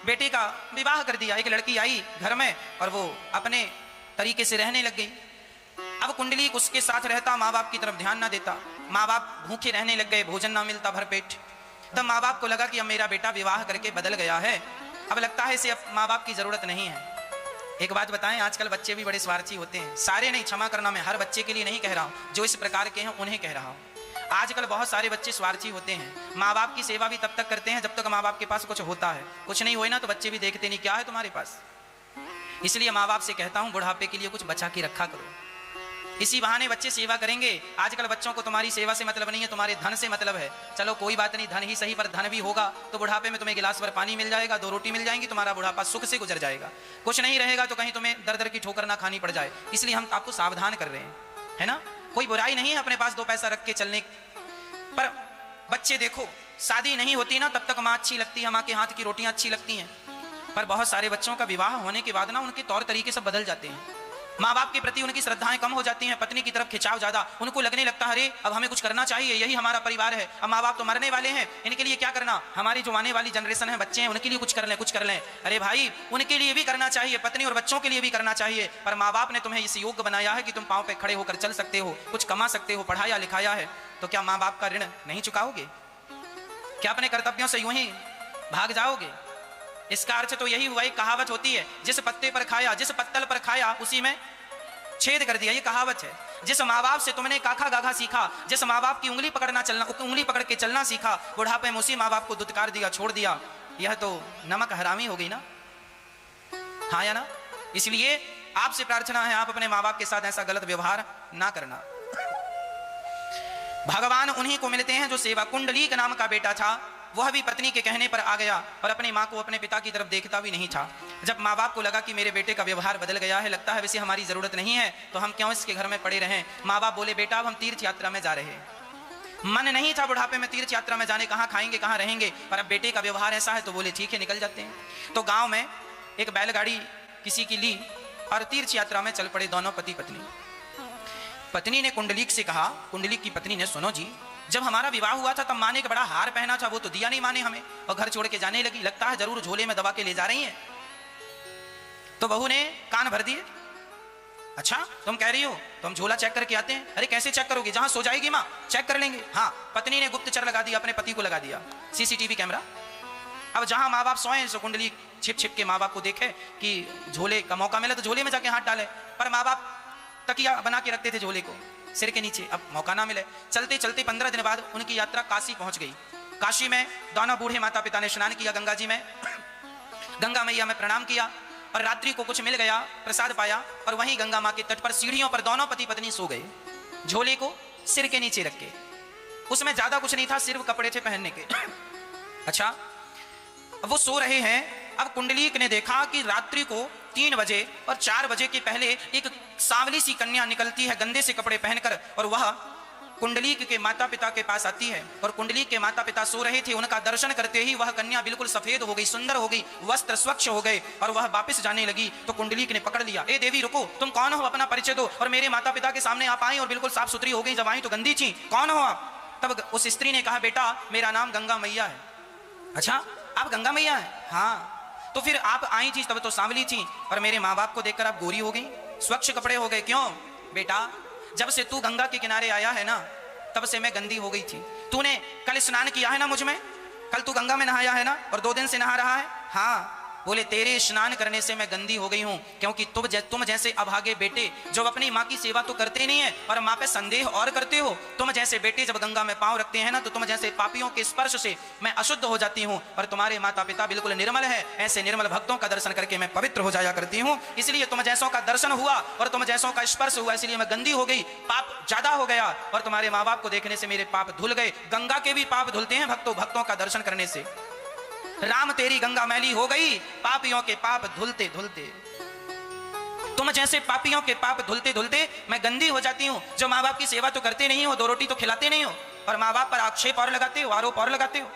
Speaker 1: बेटे का विवाह कर दिया। एक लड़की आई घर में और वो अपने तरीके से रहने लग गई। अब कुंडलीक उसके साथ रहता, माँ बाप की तरफ ध्यान ना देता। माँ बाप भूखे रहने लग गए, भोजन ना मिलता भरपेट। तब माँ बाप को लगा कि अब मेरा बेटा विवाह करके बदल गया है, अब लगता है इसे अब माँ बाप की जरूरत नहीं है। एक बात बताएं, आजकल बच्चे भी बड़े स्वार्थी होते हैं। सारे नहीं, क्षमा करना, मैं हर बच्चे के लिए नहीं कह रहा हूँ, जो इस प्रकार के हैं उन्हें कह रहा हूँ। आजकल बहुत सारे बच्चे स्वार्थी होते हैं। माँ बाप की सेवा भी तब तक करते हैं जब तक माँ बाप के पास कुछ होता है। कुछ नहीं हुए ना तो बच्चे भी देखते नहीं क्या है तुम्हारे पास, इसलिए माँ बाप से कहता हूं बुढ़ापे के लिए कुछ बचा के रखा करो, इसी बहाने बच्चे सेवा करेंगे। आजकल बच्चों को तुम्हारी सेवा से मतलब नहीं है, तुम्हारे धन से मतलब है। चलो कोई बात नहीं, धन ही सही, पर धन भी होगा तो बुढ़ापे में तुम्हें गिलास भर पानी मिल जाएगा, 2 रोटी मिल जाएंगी, तुम्हारा बुढ़ापा सुख से गुजर जाएगा। कुछ नहीं रहेगा तो कहीं तुम्हें दर दर की ठोकर ना खानी पड़ जाए, इसलिए हम आपको सावधान कर रहे हैं, है ना। कोई बुराई नहीं है अपने पास 2 पैसा रख के चलने, पर बच्चे देखो शादी नहीं होती ना तब तक माँ अच्छी लगती है, माँ के हाथ की रोटियां अच्छी लगती हैं, पर बहुत सारे बच्चों का विवाह होने के बाद ना उनके तौर तरीके सब बदल जाते हैं। माँ बाप के प्रति उनकी श्रद्धाएं कम हो जाती हैं, पत्नी की तरफ खिंचाव ज्यादा, उनको लगने लगता है अरे अब हमें कुछ करना चाहिए, यही हमारा परिवार है, अब माँ बाप तो मरने वाले हैं, इनके लिए क्या करना, हमारी जो आने वाली जनरेशन है, बच्चे हैं, उनके लिए कुछ कर लें, कुछ कर लें। अरे भाई उनके लिए भी करना चाहिए, पत्नी और बच्चों के लिए भी करना चाहिए, पर माँ बाप ने तुम्हें इस योग्य बनाया है कि तुम पाँव पे खड़े होकर चल सकते हो, कुछ कमा सकते हो, पढ़ाया लिखाया है, तो क्या माँ बाप का ऋण नहीं चुकाओगे? क्या अपने कर्तव्यों से यूं ही भाग जाओगे? इसका अर्थ तो यही हुआ, एक कहावत होती है, जिस पत्ते पर खाया, जिस पत्तल पर खाया उसी में छेद कर दिया, ये कहावत है। जिस माँ बाप से तुमने काखा गाघा सीखा, जिस माँ बाप की उंगली पकड़ना चलना, उंगली पकड़ के चलना सीखा, बुढ़ापे में उसी माँ बाप को दुत्कार दिया, छोड़ दिया, यह तो नमक हरामी हो गई ना, हाँ या ना। इसलिए आपसे प्रार्थना है आप अपने माँ बाप के साथ ऐसा गलत व्यवहार ना करना। भगवान उन्हीं को मिलते हैं जो सेवा, कुंडलीक नाम का बेटा था, वह भी पत्नी के कहने पर आ गया और अपनी माँ को अपने पिता की तरफ देखता भी नहीं था। जब माँ बाप को लगा कि मेरे बेटे का व्यवहार बदल गया है, लगता है वैसे हमारी जरूरत नहीं है, तो हम क्यों इसके घर में पड़े रहें। माँ बाप बोले बेटा अब हम तीर्थ यात्रा में जा रहे हैं। मन नहीं था बुढ़ापे में तीर्थ यात्रा में जाने, कहाँ खाएंगे कहाँ रहेंगे, पर अब बेटे का व्यवहार ऐसा है तो बोले ठीक है निकल जाते हैं। तो गाँव में एक बैलगाड़ी किसी की ली और तीर्थ यात्रा में चल पड़े दोनों पति पत्नी। पत्नी ने कुंडलीक से कहा, कुंडलीक की पत्नी ने, सुनो जी जब हमारा विवाह हुआ था तब माँ ने एक बड़ा हार पहना था, वो तो दिया नहीं माने हमें और घर छोड़ के जाने लगी, लगता है जरूर झोले में दबा के ले जा रही हैं। तो बहू ने कान भर दिए, अच्छा तुम कह रही हो तो हम झोला चेक करके आते हैं। अरे कैसे चेक करोगे, जहां सो जाएगी माँ चेक कर लेंगे। हाँ, पत्नी ने गुप्तचर लगा दिया, अपने पति को लगा दिया सीसीटीवी कैमरा। अब जहां माँ बाप सोए सो कुंडली छिप छिप के माँ बाप को देखे कि झोले का मौका मिला तो झोले में जाके हाथ डाले, पर माँ बाप तकिया बना के रखते थे झोले को सिर के नीचे, अब मौका ना मिले। चलते चलते 15 दिन बाद उनकी यात्रा काशी पहुंच गई। काशी में दोनों बूढ़े माता पिता ने स्नान किया गंगा जी में, गंगा मैया में प्रणाम किया और रात्रि को कुछ मिल गया, प्रसाद पाया और वहीं गंगा माँ के तट पर सीढ़ियों पर दोनों पति पत्नी सो गए, झोले को सिर के नीचे रख के। उसमें ज्यादा कुछ नहीं था, सिर्फ कपड़े थे पहनने के। अच्छा, वो सो रहे हैं। अब कुंडलीक ने देखा कि रात्रि को 3 बजे और 4 बजे के पहले एक सांवली सी कन्या निकलती है गंदे से कपड़े पहनकर, और वह कुंडलीक के माता पिता के पास आती है। और कुंडलीक के माता पिता सो रहे थे, उनका दर्शन करते ही वह कन्या बिल्कुल सफेद हो गई, सुंदर हो गई, वस्त्र स्वच्छ हो गए और वह वापस जाने लगी। तो कुंडलीक ने पकड़ लिया, ए देवी रुको, तुम कौन हो, अपना परिचय दो। और मेरे माता पिता के सामने आप आई और बिल्कुल साफ सुथरी हो गई, जब आई तो गंदी थी, कौन हो आप? तब उस स्त्री ने कहा, बेटा मेरा नाम गंगा मैया है। अच्छा, आप गंगा मैया है? हाँ। तो फिर आप आई थी तब तो सांवली थी और मेरे माँ बाप को देखकर आप गोरी हो गई, स्वच्छ कपड़े हो गए। क्यों? बेटा जब से तू गंगा के किनारे आया है ना तब से मैं गंदी हो गई थी। तूने कल स्नान किया है ना मुझ में, कल तू गंगा में नहाया है ना और 2 दिन से नहा रहा है? हाँ। बोले तेरे स्नान करने से मैं गंदी हो गई हूँ, क्योंकि तुम जैसे अभागे बेटे जो अपनी माँ की सेवा तो करते नहीं है और माँ पे संदेह और करते हो, तुम जैसे बेटे जब गंगा में पांव रखते हैं ना तो तुम जैसे पापियों के स्पर्श से मैं अशुद्ध हो जाती हूँ और तुम्हारे माता पिता बिल्कुल निर्मल है। ऐसे निर्मल भक्तों का दर्शन करके मैं पवित्र हो जाया करती हूँ, इसलिए तुम जैसों का दर्शन हुआ और तुम जैसों का स्पर्श हुआ, इसलिए मैं गंदी हो गई, पाप ज्यादा हो गया और तुम्हारे माँ बाप को देखने से मेरे पाप धुल गए। गंगा के भी पाप धुलते हैं भक्तों का दर्शन करने से। राम तेरी गंगा मैली हो गई, पापियों के पाप धुलते धुलते। तुम जैसे पापियों के पाप धुलते धुलते मैं गंदी हो जाती हूँ, जो माँ बाप की सेवा तो करते नहीं हो, 2 रोटी तो खिलाते नहीं हो और माँ बाप पर आक्षेप और लगाते हो, आरोप और लगाते हो।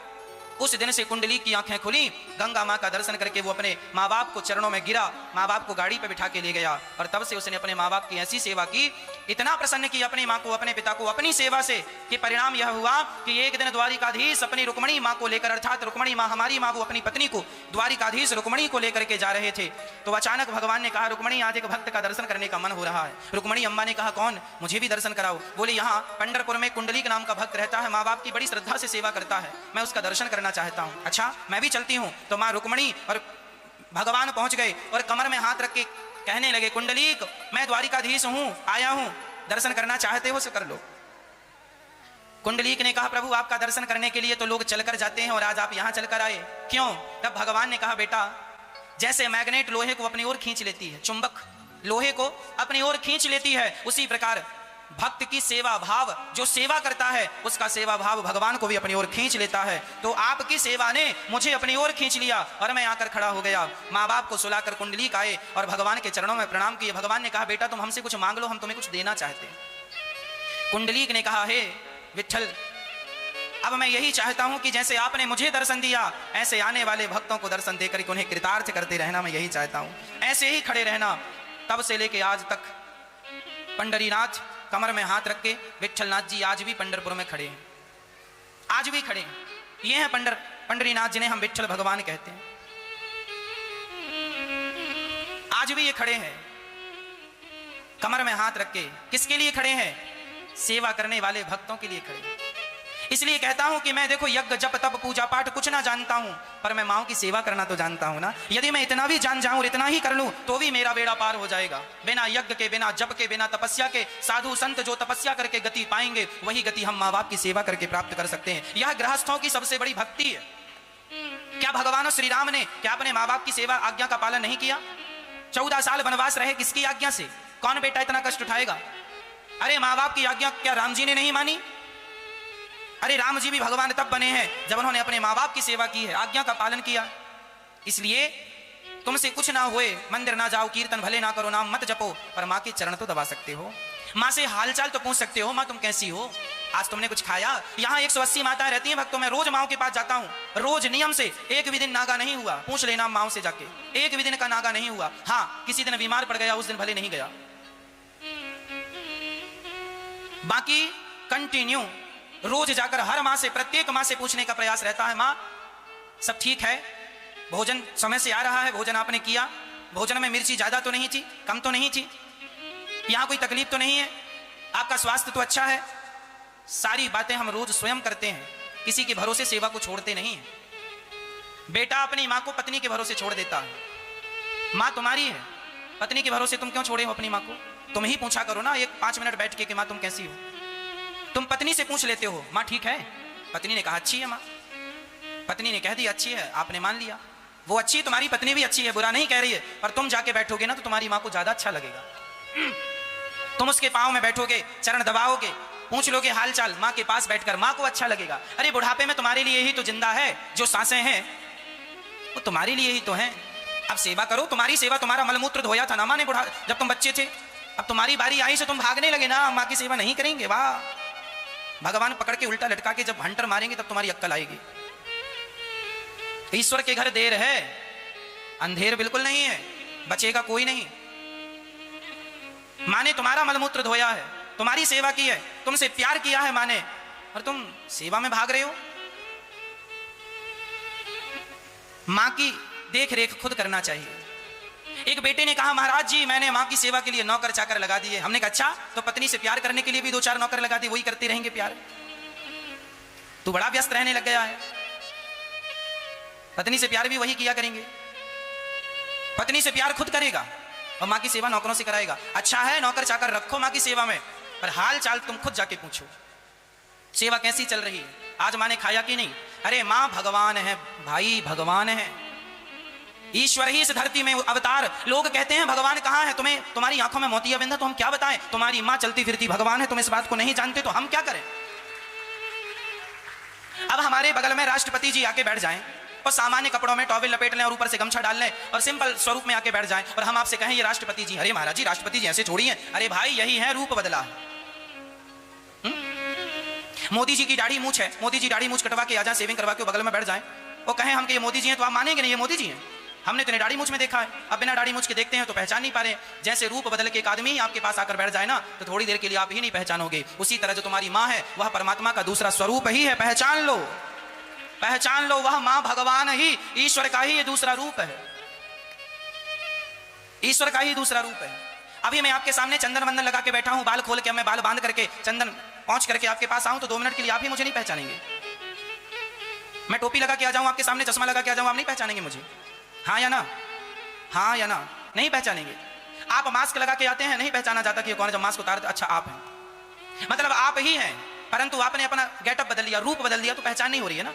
Speaker 1: उस दिन से कुंडली की आंखें खुली, गंगा माँ का दर्शन करके वो अपने माँ बाप को चरणों में गिरा, माँ बाप को गाड़ी पे बिठा के ले गया और तब से उसने अपने माँ बाप की ऐसी सेवा की, इतना प्रसन्न किया अपनी माँ को, अपने पिता को अपनी सेवा से कि परिणाम यह हुआ कि एक दिन द्वारिकाधीश अपनी रुक्मणी माँ को लेकर, अर्थात रुक्मणी माँ हमारी माँ, वो अपनी पत्नी को द्वारिकाधीश रुक्मणी को लेकर के जा रहे थे। तो अचानक भगवान ने कहा, रुक्मणी आज एक भक्त का दर्शन करने का मन हो रहा है। रुक्मणी अम्मा ने कहा, कौन? मुझे भी दर्शन कराओ। बोले यहाँ पंढरपुर में कुंडलीक नाम का भक्त रहता है, माँ बाप की बड़ी श्रद्धा से सेवा करता है, मैं उसका दर्शन करना चाहता हूँ। अच्छा मैं भी चलती हूँ। तो माँ रुक्मणी और भगवान पहुंच गए और कमर में हाथ रख के कहने लगे, कुंडलीक मैं द्वारिकाधीश हूँ, आया हूँ, दर्शन करना चाहते हो तो कर लो। कुंडलीक ने कहा, प्रभु आपका दर्शन करने के लिए तो लोग चलकर जाते हैं और आज आप यहाँ चलकर आए, क्यों? तब भगवान ने कहा, बेटा जैसे मैग्नेट लोहे को अपनी ओर खींच लेती है, चुंबक लोहे को अपनी ओर खींच लेती है, उसी प्रकार भक्त की सेवा भाव, जो सेवा करता है उसका सेवा भाव भगवान को भी अपनी ओर खींच लेता है। तो आपकी सेवा ने मुझे अपनी ओर खींच लिया और मैं आकर खड़ा हो गया। माँ बाप को सुलाकर कुंडलीक आए और भगवान के चरणों में प्रणाम किए। भगवान ने कहा, बेटा तुम हमसे कुछ मांग लो, हम तुम्हें कुछ देना चाहते हैं। कुंडलीक ने कहा, हे विठ्ठल, अब मैं यही चाहता हूं कि जैसे आपने मुझे दर्शन दिया, ऐसे आने वाले भक्तों को दर्शन देकर उन्हें कृतार्थ करते रहना, मैं यही चाहता हूं, ऐसे ही खड़े रहना। तब से लेके आज तक पंडरीनाथ कमर में हाथ रख के, विठ्ठलनाथ जी आज भी पंडरपुर में खड़े हैं, आज भी खड़े हैं। ये हैं पंडरीनाथ जिन्हें हम विठ्ठल भगवान कहते हैं, आज भी ये खड़े हैं कमर में हाथ रख के। किसके लिए खड़े हैं? सेवा करने वाले भक्तों के लिए खड़े हैं। इसलिए कहता हूं कि मैं देखो यज्ञ जप तप पूजा पाठ कुछ ना जानता हूं, पर मैं माओ की सेवा करना तो जानता हूं ना। यदि मैं इतना भी जान जाऊं और इतना ही कर लूं तो भी मेरा बेड़ा पार हो जाएगा। बिना यज्ञ के, बिना जप के, बिना तपस्या के साधु संत जो तपस्या करके गति पाएंगे, वही गति हम माँ बाप की सेवा करके प्राप्त कर सकते हैं। यह गृहस्थों की सबसे बड़ी भक्ति है। क्या भगवान श्री राम ने क्या अपने माँ बाप की सेवा आज्ञा का पालन नहीं किया? 14 साल वनवास रहे, किसकी आज्ञा से? कौन बेटा इतना कष्ट उठाएगा? अरे माँ बाप की आज्ञा क्या राम जी ने नहीं मानी? अरे राम जी भी भगवान तब बने हैं जब उन्होंने अपने माँ बाप की सेवा की है, आज्ञा का पालन किया। इसलिए तुमसे कुछ ना हुए, मंदिर ना जाओ, कीर्तन भले ना करो, नाम मत जपो, पर माँ के चरण तो दबा सकते हो, माँ से हालचाल तो पूछ सकते हो, माँ तुम कैसी हो, आज तुमने कुछ खाया। यहाँ 180 माताएं रहती हैं भक्तों, मैं रोज माँ के पास जाता हूँ, रोज नियम से। एक भी दिन नागा नहीं हुआ, पूछ लेना माँ से जाके, एक भी दिन का नागा नहीं हुआ। हाँ, किसी दिन बीमार पड़ गया, उस दिन भले नहीं गया, बाकी कंटिन्यू रोज जाकर हर माँ से, प्रत्येक माँ से पूछने का प्रयास रहता है, माँ सब ठीक है, भोजन समय से आ रहा है, भोजन आपने किया, भोजन में मिर्ची ज्यादा तो नहीं थी, कम तो नहीं थी, यहाँ कोई तकलीफ तो नहीं है, आपका स्वास्थ्य तो अच्छा है। सारी बातें हम रोज स्वयं करते हैं, किसी के भरोसे सेवा को छोड़ते नहीं है। बेटा अपनी माँ को पत्नी के भरोसे छोड़ देता है, माँ तुम्हारी है, पत्नी के भरोसे तुम क्यों छोड़े हो अपनी माँ को? तुम ही पूछा करो ना 5 मिनट बैठ के कि माँ तुम कैसी हो। तुम पत्नी से पूछ लेते हो, माँ ठीक है? पत्नी ने कहा अच्छी है माँ, पत्नी ने कह दी अच्छी है, आपने मान लिया। वो अच्छी है, तुम्हारी पत्नी भी अच्छी है, बुरा नहीं कह रही है, पर तुम जाके बैठोगे ना तो तुम्हारी माँ को ज्यादा अच्छा लगेगा। तुम उसके पाँव में बैठोगे, चरण दबाओगे, पूछ लोगे हालचाल, माँ के पास बैठकर, माँ को अच्छा लगेगा। अरे बुढ़ापे में तुम्हारे लिए ही तो जिंदा है, जो सांसें हैं वो तुम्हारे लिए ही तो हैं। अब सेवा करो, तुम्हारी सेवा, तुम्हारा मलमूत्र धोया था ना माँ ने बुढ़ा जब तुम बच्चे थे, अब तुम्हारी बारी आई से तुम भागने लगे ना, माँ की सेवा नहीं करेंगे। वाह, भगवान पकड़ के उल्टा लटका के जब हंटर मारेंगे तब तुम्हारी अक्कल आएगी। ईश्वर के घर देर है, अंधेर बिल्कुल नहीं है, बचेगा कोई नहीं। माँ ने तुम्हारा मलमूत्र धोया है, तुम्हारी सेवा की है, तुमसे प्यार किया है माँ ने, और तुम सेवा में भाग रहे हो। माँ की देख रेख खुद करना चाहिए। एक बेटे ने कहा, महाराज जी मैंने माँ की सेवा के लिए नौकर चाकर लगा दिए। हमने कहा अच्छा, तो पत्नी से प्यार करने के लिए भी 2-4 नौकर लगा दिए, वही करते रहेंगे प्यार? तू बड़ा व्यस्त रहने लग गया है, पत्नी से प्यार भी वही किया करेंगे। पत्नी से प्यार खुद करेगा और माँ की सेवा नौकरों से कराएगा। अच्छा है, नौकर चाकर रखो माँ की सेवा में, पर हाल चाल तुम खुद जाके पूछो, सेवा कैसी चल रही है, आज माँ ने खाया कि नहीं? अरे माँ भगवान है भाई, भगवान है, ईश्वर ही इस धरती में अवतार। लोग कहते हैं भगवान कहाँ है, तुम्हें तुम्हारी आंखों में मोतियाबिंद है तो हम क्या बताएं? तुम्हारी माँ चलती फिरती भगवान है, तुम इस बात को नहीं जानते तो हम क्या करें? अब हमारे बगल में राष्ट्रपति जी आके बैठ जाएं और सामान्य कपड़ों में टॉवेल लपेट लें और ऊपर से गमछा डाल लें और सिंपल स्वरूप में आके बैठ जाएं, और हम आपसे कहें ये राष्ट्रपति जी। अरे महाराज जी राष्ट्रपति जी ऐसे छोड़िए, अरे भाई यही है, रूप बदला है। मोदी जी की दाढ़ी मूछ है, मोदी जी दाढ़ी मूछ कटवा के आ जाए, सेविंग करवा के बगल में बैठ जाएं, वो कहें हम कि ये मोदी जी हैं, तो आप मानेंगे नहीं ये मोदी जी हैं? हमने तो दाढ़ी मूछ में देखा है, अब बिना दाढ़ी मूछ के देखते हैं तो पहचान नहीं पा रहे। जैसे रूप बदल के एक आदमी आपके पास आकर बैठ जाए ना, तो थोड़ी देर के लिए आप ही नहीं पहचानोगे। उसी तरह जो तुम्हारी माँ है वह परमात्मा का दूसरा स्वरूप ही है, पहचान लो, पहचान लो, वह माँ भगवान ही, ईश्वर का ही ये दूसरा रूप है, ईश्वर का ही दूसरा रूप है। अभी मैं आपके सामने चंदन वंदन लगा के बैठा हूं, बाल खोल के, मैं बाल बांध करके चंदन पहुंच करके आपके पास आऊं तो 2 मिनट के लिए आप ही मुझे नहीं पहचानेंगे। मैं टोपी लगा के आ जाऊं आपके सामने, चश्मा लगा के आ जाऊं, आप नहीं पहचानेंगे मुझे, हाँ या ना? हाँ या ना? नहीं पहचानेंगे। आप मास्क लगा के आते हैं, नहीं पहचाना जाता कि कौन है, जब मास्क उतारते अच्छा आप हैं, मतलब आप ही हैं, परंतु आपने अपना गेटअप बदल लिया, रूप बदल दिया तो पहचान नहीं हो रही है ना।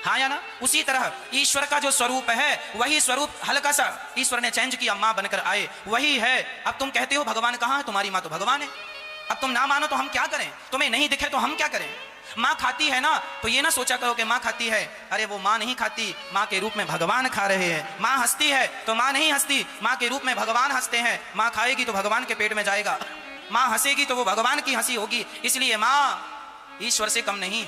Speaker 1: हाँ या ना? उसी तरह ईश्वर का जो स्वरूप है वही स्वरूप हल्का सा ईश्वर ने चेंज किया, माँ बनकर आए, वही है। अब तुम कहते हो भगवान कहाँ है? तुम्हारी माँ तो भगवान है। अब तुम ना मानो तो हम क्या करें? तुम्हें नहीं दिखे तो हम क्या करें? माँ खाती है ना, तो ये ना सोचा करो कि माँ खाती है, अरे वो माँ नहीं खाती, माँ के रूप में भगवान खा रहे हैं। माँ हंसती है तो माँ नहीं हंसती, माँ के रूप में भगवान हंसते हैं। माँ खाएगी तो भगवान के पेट में जाएगा, माँ हंसेगी तो वो भगवान की हंसी होगी, इसलिए माँ ईश्वर से कम नहीं।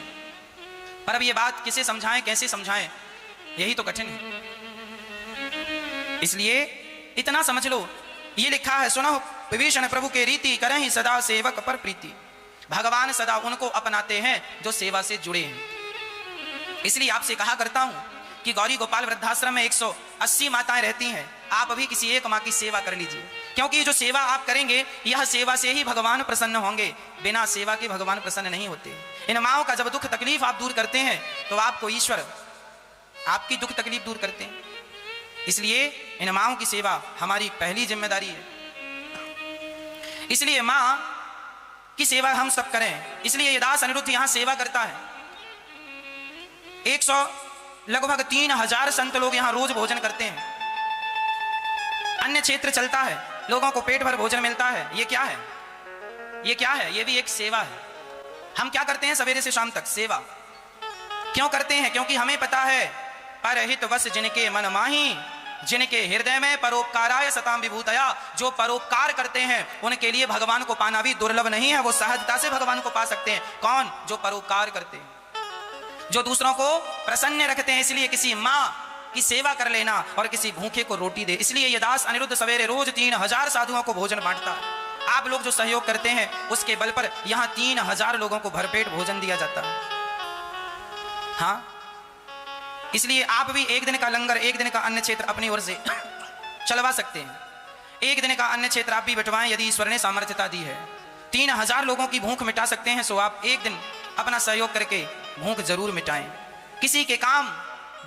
Speaker 1: पर अब ये बात किसे समझाएं, कैसे समझाएं, यही तो कठिन है। इसलिए इतना समझ लो, ये लिखा है, सुनो विभीषण प्रभु के रीति करहि सदा सेवक पर प्रीति। भगवान सदा उनको अपनाते हैं जो सेवा से जुड़े हैं। इसलिए आपसे कहा करता हूं कि गौरी गोपाल वृद्धाश्रम में 180 माताएं रहती हैं, आप अभी किसी एक माँ की सेवा कर लीजिए, क्योंकि जो सेवा आप करेंगे यह सेवा से ही भगवान प्रसन्न होंगे, बिना सेवा के भगवान प्रसन्न नहीं होते। इन माओं का जब दुख तकलीफ आप दूर करते हैं तो आपको ईश्वर आपकी दुख तकलीफ दूर करते हैं। इसलिए इन माओं की सेवा हमारी पहली जिम्मेदारी है। इसलिए माँ की सेवा हम सब करें। इसलिए ये दास अनिरुद्ध यहां सेवा करता है। 100 लगभग 3000 संत लोग यहां रोज भोजन करते हैं। अन्य क्षेत्र चलता है, लोगों को पेट भर भोजन मिलता है। ये क्या है? ये क्या है? ये भी एक सेवा है। हम क्या करते हैं सवेरे से शाम तक? सेवा। क्यों करते हैं? क्योंकि हमें पता है परहित वश जिनके मन माही, जिनके हृदय में परोपकाराय सताम विभूतया, जो परोपकार करते हैं उनके लिए भगवान को पाना भी दुर्लभ नहीं है, वो सहजता से भगवान को पा सकते हैं। कौन? जो परोपकार करते हैं, जो दूसरों को प्रसन्न रखते हैं। इसलिए किसी माँ की सेवा कर लेना और किसी भूखे को रोटी दे। इसलिए ये दास अनिरुद्ध सवेरे रोज 3000 साधुओं को भोजन बांटता है। आप लोग जो सहयोग करते हैं उसके बल पर यहां 3000 लोगों को भरपेट भोजन दिया जाता है। हाँ, इसलिए आप भी एक दिन का लंगर, एक दिन का अन्य क्षेत्र अपनी ओर से चलवा सकते हैं। एक दिन का अन्य क्षेत्र आप भी बंटवाएं यदि ईश्वर ने सामर्थ्यता दी है। 3000 लोगों की भूख मिटा सकते हैं, सो आप एक दिन अपना सहयोग करके भूख जरूर मिटाएं, किसी के काम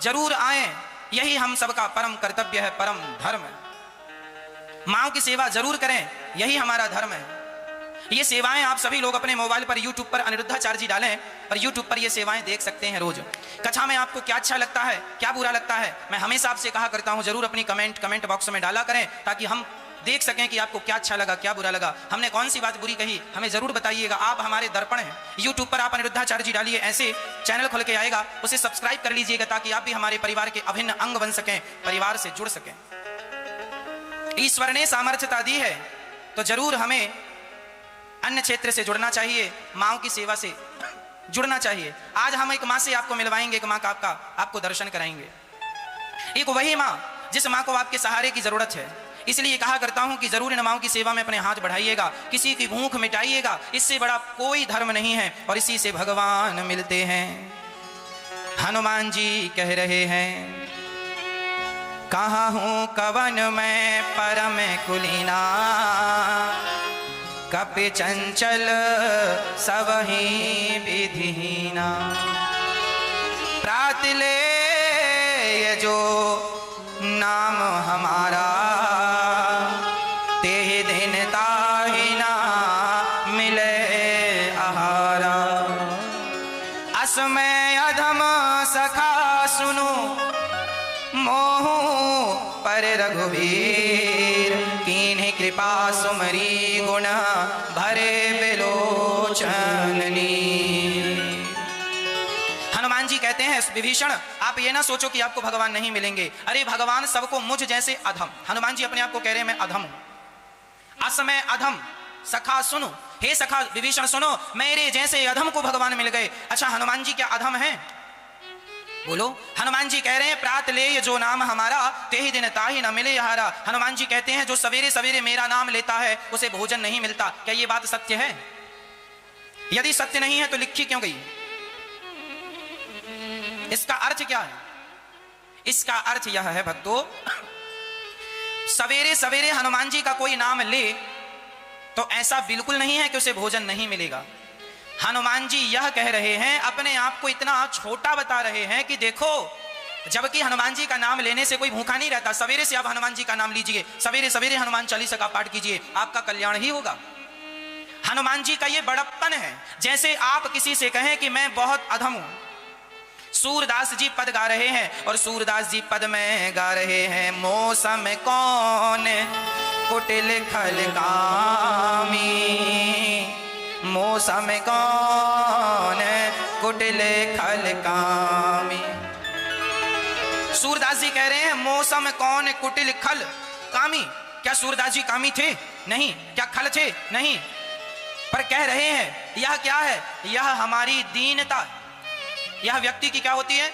Speaker 1: जरूर आए। यही हम सबका परम कर्तव्य है, परम धर्म है। माँ की सेवा जरूर करें, यही हमारा धर्म है। ये सेवाएं आप सभी लोग अपने मोबाइल पर YouTube पर अनिरुद्धाचार्य जी डालें और YouTube पर ये सेवाएं देख सकते हैं रोज। कथा में आपको क्या अच्छा लगता है, क्या बुरा लगता है, मैं हमेशा आपसे कहा करता हूं जरूर अपनी कमेंट बॉक्स में डाला करें, ताकि हम देख सकें कि आपको क्या अच्छा लगा, क्या बुरा लगा, हमने कौन सी बात बुरी कही, हमें जरूर बताइएगा। आप हमारे दर्पण हैं। YouTube पर आप अनिरुद्धाचार्य जी डालिए, ऐसे चैनल खुल के आएगा, उसे सब्सक्राइब कर लीजिएगा ताकि आप भी हमारे परिवार के अभिन्न अंग बन सकें, परिवार से जुड़ सकें। ईश्वर ने सामर्थ्यता दी है तो जरूर हमें अन्य क्षेत्र से जुड़ना चाहिए, माँ की सेवा से जुड़ना चाहिए। आज हम एक माँ से आपको मिलवाएंगे, एक माँ का आपको दर्शन कराएंगे। एक वही माँ जिस माँ को आपके सहारे की जरूरत है। इसलिए कहा करता हूं कि जरूर इन माँओं की सेवा में अपने हाथ बढ़ाइएगा, किसी की भूख मिटाइएगा। इससे बड़ा कोई धर्म नहीं है और इसी से भगवान मिलते हैं। हनुमान जी कह रहे हैं, कहाँ हूँ कवन में परम कुलीना, कपि चंचल सबहि विधिहीना। प्रात ले जो नाम हमारा, तेहि दिन ताहि ना मिले आहारा। असमय अधम सखा सुनु, मोहु पर रघुवीर। कीन्हि कृपा सुमरी गुण, भरे बिलोचन नीर। हनुमान जी कहते हैं विभीषण, आप ये ना सोचो कि आपको भगवान नहीं मिलेंगे। अरे भगवान सबको मुझ जैसे अधम, हनुमान जी अपने आप को कह रहे हैं मैं अधम हूं। असमय अधम सखा सुनो, हे सखा विभीषण सुनो, मेरे जैसे अधम को भगवान मिल गए। अच्छा हनुमान जी क्या अधम हैं? बोलो। हनुमान जी कह रहे हैं प्रात ले जो नाम हमारा, तेहि दिन ताहि न मिले आहारा। हनुमान जी कहते हैं जो सवेरे सवेरे मेरा नाम लेता है उसे भोजन नहीं मिलता। क्या ये बात सत्य है? यदि सत्य नहीं है तो लिखी क्यों गई? इसका अर्थ क्या है? इसका अर्थ यह है भक्तों, सवेरे सवेरे हनुमान जी का कोई नाम ले तो ऐसा बिल्कुल नहीं है कि उसे भोजन नहीं मिलेगा। हनुमान जी यह कह रहे हैं, अपने आप को इतना छोटा बता रहे हैं कि देखो, जबकि हनुमान जी का नाम लेने से कोई भूखा नहीं रहता। सवेरे से आप हनुमान जी का नाम लीजिए, सवेरे सवेरे हनुमान चालीसा का पाठ कीजिए, आपका कल्याण ही होगा। हनुमान जी का ये बड़प्पन है। जैसे आप किसी से कहें कि मैं बहुत अधम हूं, सूरदास जी पद गा रहे हैं और सूरदास जी पद में गा रहे हैं, मौसम कौन कुटिल खल कामी, मौसम कौन कुटिल खल कामी। सूरदास जी कह रहे हैं मौसम कौन कुटिल खल कामी। क्या सूरदास जी कामी थे? नहीं। क्या खल थे? नहीं। पर कह रहे हैं यह क्या है? यह हमारी दीनता। यह व्यक्ति की क्या होती है?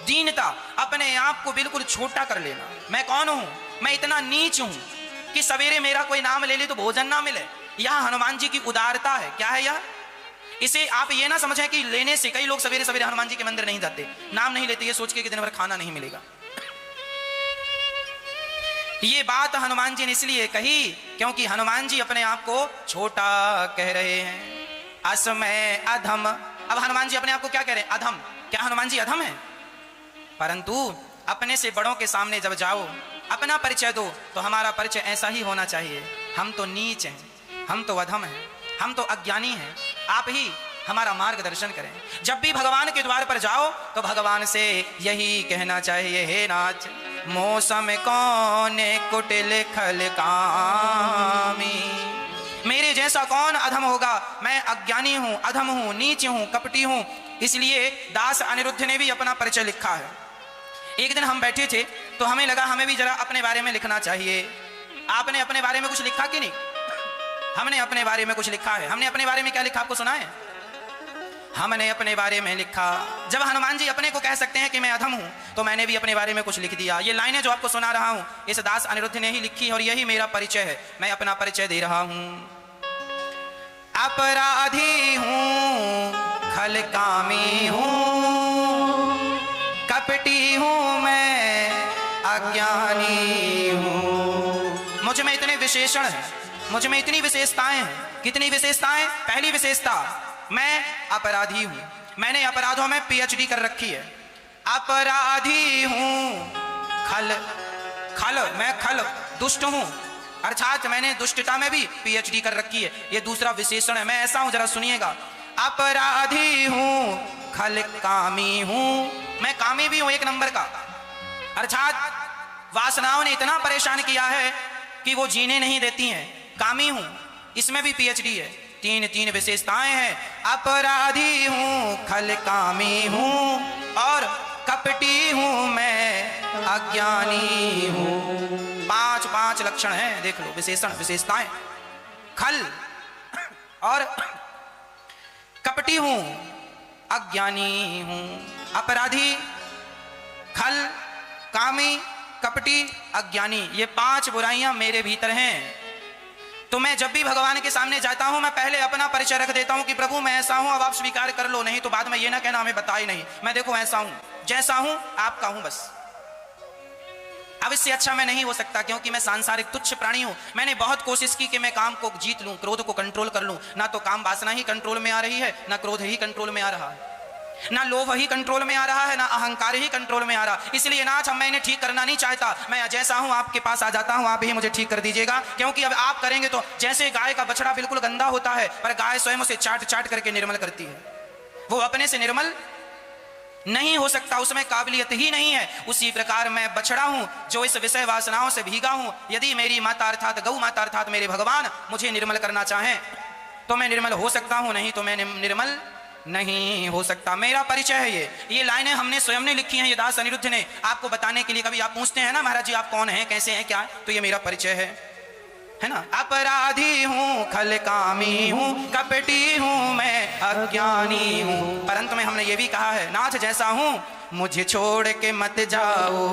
Speaker 1: दीनता। अपने आप को बिल्कुल छोटा कर लेना। मैं कौन हूं? मैं इतना नीच हूं कि सवेरे मेरा कोई नाम ले ले तो भोजन ना मिले। यह हनुमान जी की उदारता है। क्या है यह? इसे आप ये ना समझें कि लेने से, कई लोग सवेरे सवेरे हनुमान जी के मंदिर नहीं जाते, नाम नहीं लेते, ये सोच के कि दिन भर खाना नहीं मिलेगा। ये बात हनुमान जी ने इसलिए कही क्योंकि हनुमान जी अपने आप को छोटा कह रहे हैं। असमय अधम। अब हनुमान जी अपने आप को क्या कह रहे हैं? अधम। क्या हनुमान जी अधम है? परंतु अपने से बड़ों के सामने जब जाओ, अपना परिचय दो तो हमारा परिचय ऐसा ही होना चाहिए। हम तो नीच हैं, हम तो अधम हैं, हम तो अज्ञानी हैं। आप ही हमारा मार्गदर्शन करें। जब भी भगवान के द्वार पर जाओ तो भगवान से यही कहना चाहिए, हे नाथ मौसम कौन कुटिल खल कामी। मेरे जैसा कौन अधम होगा? मैं अज्ञानी हूं, अधम हूं, नीच हूं, कपटी हूं। इसलिए दास अनिरुद्ध ने भी अपना परिचय लिखा है। एक दिन हम बैठे थे तो हमें लगा हमें भी जरा अपने बारे में लिखना चाहिए। आपने अपने बारे में कुछ लिखा कि नहीं? हमने अपने बारे में कुछ लिखा है। हमने अपने बारे में क्या लिखा आपको सुना है? हमने अपने बारे में लिखा, जब हनुमान जी अपने को कह सकते हैं कि मैं अधम हूं तो मैंने भी अपने बारे में कुछ लिख दिया। ये लाइनें जो आपको सुना रहा हूं इस दास अनिरुद्ध ने ही लिखी और यही मेरा परिचय है। मैं अपना परिचय दे रहा हूं। अपराधी हूं, खल कामी हूं, कपटी हूं, मैं अज्ञानी हूं। मुझ में इतने विशेषण हैं, मुझ में इतनी विशेषताएं हैं। कितनी विशेषताएं? पहली विशेषता, मैं अपराधी हूं। मैंने अपराधों में पीएचडी कर रखी है। अपराधी हूं, खल, मैं खल, दुष्ट हूं, अर्थात मैंने दुष्टता में भी पीएचडी कर रखी है। ये दूसरा विशेषण है। मैं ऐसा हूं, जरा सुनिएगा। अपराधी हूं, खल कामी हूं, मैं कामी भी हूं एक नंबर का। अर्थात वासनाओं ने इतना परेशान किया है कि वो जीने नहीं देती हैं। कामी हूं, इसमें भी पीएचडी है। तीन विशेषताएं हैं। अपराधी हूं, खल कामी हूं और कपटी हूं, मैं अज्ञानी हूं। पांच लक्षण हैं, देख लो, विशेषण, विशेषताएं। खल और कपटी हूं, अज्ञानी हूं। अपराधी, खल, कामी, कपटी, अज्ञानी, ये 5 बुराइयां मेरे भीतर हैं। तो मैं जब भी भगवान के सामने जाता हूं मैं पहले अपना परिचय रख देता हूं कि प्रभु मैं ऐसा हूं, अब आप स्वीकार कर लो, नहीं तो बाद में ये ना कहना हमें बताई नहीं। मैं देखो ऐसा हूं, जैसा हूं आपका हूं बस। अब इससे अच्छा मैं नहीं हो सकता क्योंकि मैं सांसारिक तुच्छ प्राणी हूं। मैंने बहुत कोशिश की कि मैं काम को जीत लूं, क्रोध को कंट्रोल कर लूं। ना तो काम वासना ही कंट्रोल में आ रही है, ना क्रोध ही कंट्रोल में आ रहा है, ना लोभ ही कंट्रोल में आ रहा है, ना अहंकार ही कंट्रोल में आ रहा। इसलिए नाथ मैं इन्हें ठीक करना नहीं चाहता। मैं जैसा हूं आपके पास आ जाता हूं, आप ही मुझे ठीक कर दीजिएगा। क्योंकि अब आप करेंगे तो जैसे गाय का बछड़ा बिल्कुल गंदा होता है पर गाय स्वयं उसे चाट चाट करके निर्मल करती है, वो अपने से निर्मल नहीं हो सकता, उसमें काबिलियत ही नहीं है। उसी प्रकार मैं बछड़ा हूं जो इस विषय वासनाओं से भीगा हूं। यदि मेरी माता अर्थात गौ माता अर्थात मेरे भगवान मुझे निर्मल करना चाहें तो मैं निर्मल हो सकता हूं, नहीं तो मैं निर्मल नहीं हो सकता। मेरा परिचय है ये लाइनें हमने स्वयं ने लिखी हैं। ये दास अनिरुद्ध ने आपको बताने के लिए, कभी आप पूछते हैं ना महाराज जी आप कौन हैं, कैसे हैं, क्या, तो ये मेरा परिचय है ना। अपराधी हूं, खल कामी हूं, कपटी हूं, मैं अज्ञानी हूं। परंतु में हमने ये भी कहा है नाथ जैसा हूं मुझे छोड़ के मत जाओ,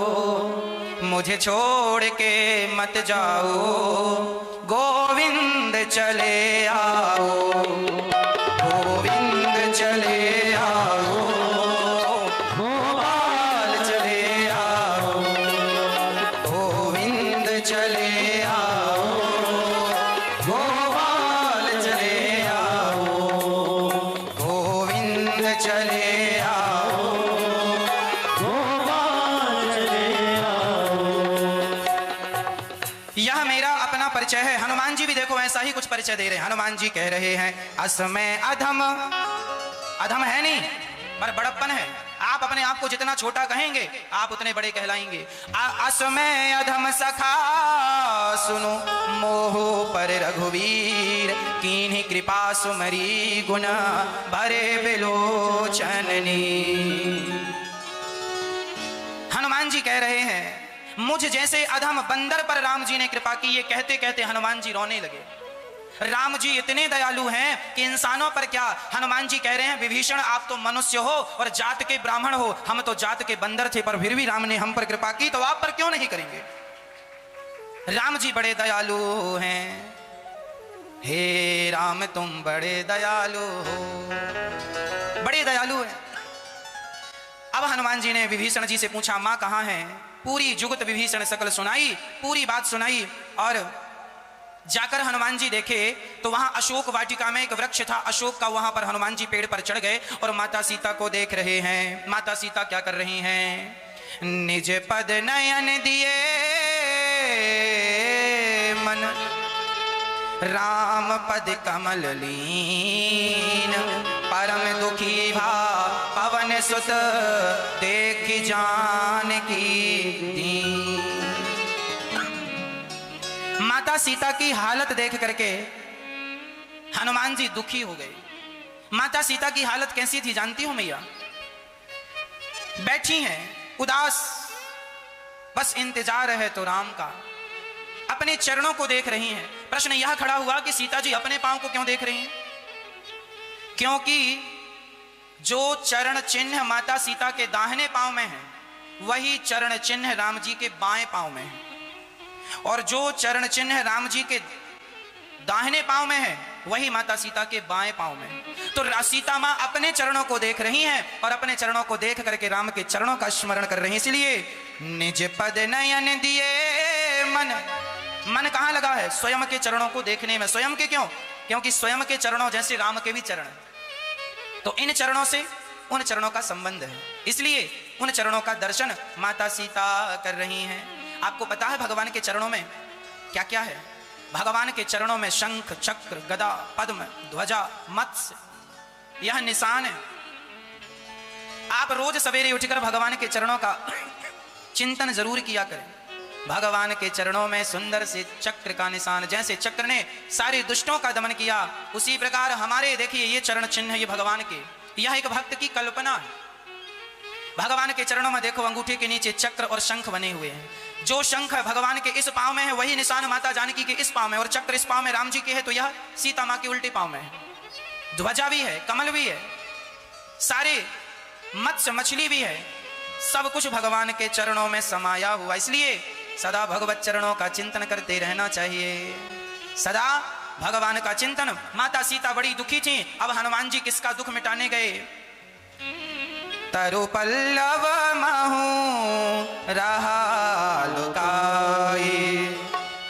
Speaker 1: मुझे छोड़ के मत जाओ, गोविंद चले आओ, गोविंद चले आओ, गोपाल चले आओ, गोविंद चले आओ, गोपाल चले आओ, गोविंद चले आओ, गोपाल चले आओ। यह मेरा अपना परिचय है। हनुमान जी भी देखो ऐसा ही कुछ परिचय दे रहे हैं। हनुमान जी कह रहे हैं असमय अधम, अधम है नहीं पर बड़प्पन है। आप अपने आप को जितना छोटा कहेंगे आप उतने बड़े कहलाएंगे। असमय अधम सखा सुनो मोह पर रघुवीर, कीन्ही कृपा सुमरी गुण भरे बिलोचननी। हनुमान जी कह रहे हैं मुझ जैसे अधम बंदर पर राम जी ने कृपा की। ये कहते कहते हनुमान जी रोने लगे। राम जी इतने दयालु हैं कि इंसानों पर क्या, हनुमान जी कह रहे हैं विभीषण आप तो मनुष्य हो और जात के ब्राह्मण हो, हम तो जात के बंदर थे, पर फिर भी राम ने हम पर कृपा की, तो आप पर क्यों नहीं करेंगे। राम जी बड़े दयालु हैं। हे राम तुम बड़े दयालु हो, बड़े दयालु हैं। अब हनुमान जी ने विभीषण जी से पूछा मां कहां है। पूरी जुगत विभीषण सकल सुनाई, पूरी बात सुनाई। और जाकर हनुमान जी देखे तो वहां अशोक वाटिका में एक वृक्ष था अशोक का, वहां पर हनुमान जी पेड़ पर चढ़ गए और माता सीता को देख रहे हैं। माता सीता क्या कर रही हैं, निज पद नयन दिए मन राम पद कमल लीन, परम दुखी भा पवन सुत देख जानकी दीन। माता सीता की हालत देख करके हनुमान जी दुखी हो गए। माता सीता की हालत कैसी थी जानती हो मैया, बैठी हैं उदास, बस इंतजार है तो राम का, अपने चरणों को देख रही हैं। प्रश्न यह खड़ा हुआ कि सीता जी अपने पांव को क्यों देख रही हैं, क्योंकि जो चरण चिन्ह माता सीता के दाहिने पांव में है वही चरण चिन्ह राम जी के बाएं पांव में है, और जो चरण चिन्ह राम जी के दाहिने पांव में है वही माता सीता के बाएं पांव में है। तो सीता मां अपने चरणों को देख रही हैं और अपने चरणों को देख करके राम के चरणों का स्मरण कर रही हैं। इसलिए निज पद नयन दिए मन, मन कहां लगा है, स्वयं के चरणों को देखने में। स्वयं के क्यों, क्योंकि स्वयं के चरणों जैसे राम के भी चरण, तो इन चरणों से उन चरणों का संबंध है, इसलिए उन चरणों का दर्शन माता सीता कर रही हैं। आपको पता है भगवान के चरणों में क्या क्या है। भगवान के चरणों में शंख चक्र गदा पद्म ध्वजा मत्स्य यह निशान है। आप रोज सवेरे उठकर भगवान के चरणों का चिंतन जरूर किया करें। भगवान के चरणों में सुंदर से चक्र का निशान, जैसे चक्र ने सारे दुष्टों का दमन किया उसी प्रकार हमारे देखिए ये चरण चिन्ह, ये भगवान के, यह एक भक्त की कल्पना है। भगवान के चरणों में देखो अंगूठे के नीचे चक्र और शंख बने हुए हैं। जो शंख भगवान के इस पांव में है वही निशान माता जानकी के इस पांव में, और चक्र इस पांव में राम जी के है तो यह सीता मां के उल्टे पांव में है। ध्वजा भी है, कमल भी है, सारे मत्स्य मछली भी है, सब कुछ भगवान के चरणों में समाया हुआ। इसलिए सदा भगवत चरणों का चिंतन करते रहना चाहिए, सदा भगवान का चिंतन। माता सीता बड़ी दुखी थी। अब हनुमान जी किसका दुख मिटाने गए, तरु पल्लव महू रहा लुकाई,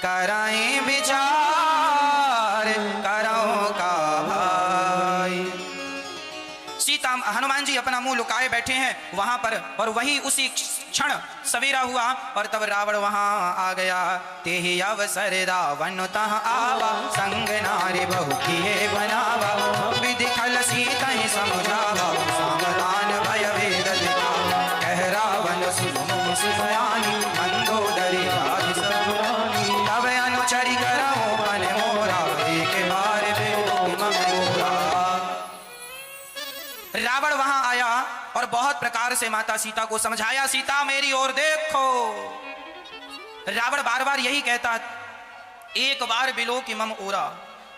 Speaker 1: कराई विचार करो का भाई। सीता हनुमान जी अपना मुंह लुकाए बैठे हैं वहां पर, और वही उसी क्षण सवेरा हुआ और तब रावण वहां आ गया। तेहि अवसर रावण तह आवा, संग नारी बहु किए बनावा, विधि खल सीता ही समझावा, सावधान भय भेद दिखावा, कह रावण सुन सुयानी, मंदोदरी राज सब रानी, तब अनुचरी करहु मन मोरा, एक बार मोरा। रावण वहां आया और बहुत प्रकार से माता सीता को समझाया, सीता मेरी ओर देखो। रावण बार बार यही कहता, एक बार बिलो की मम ओरा।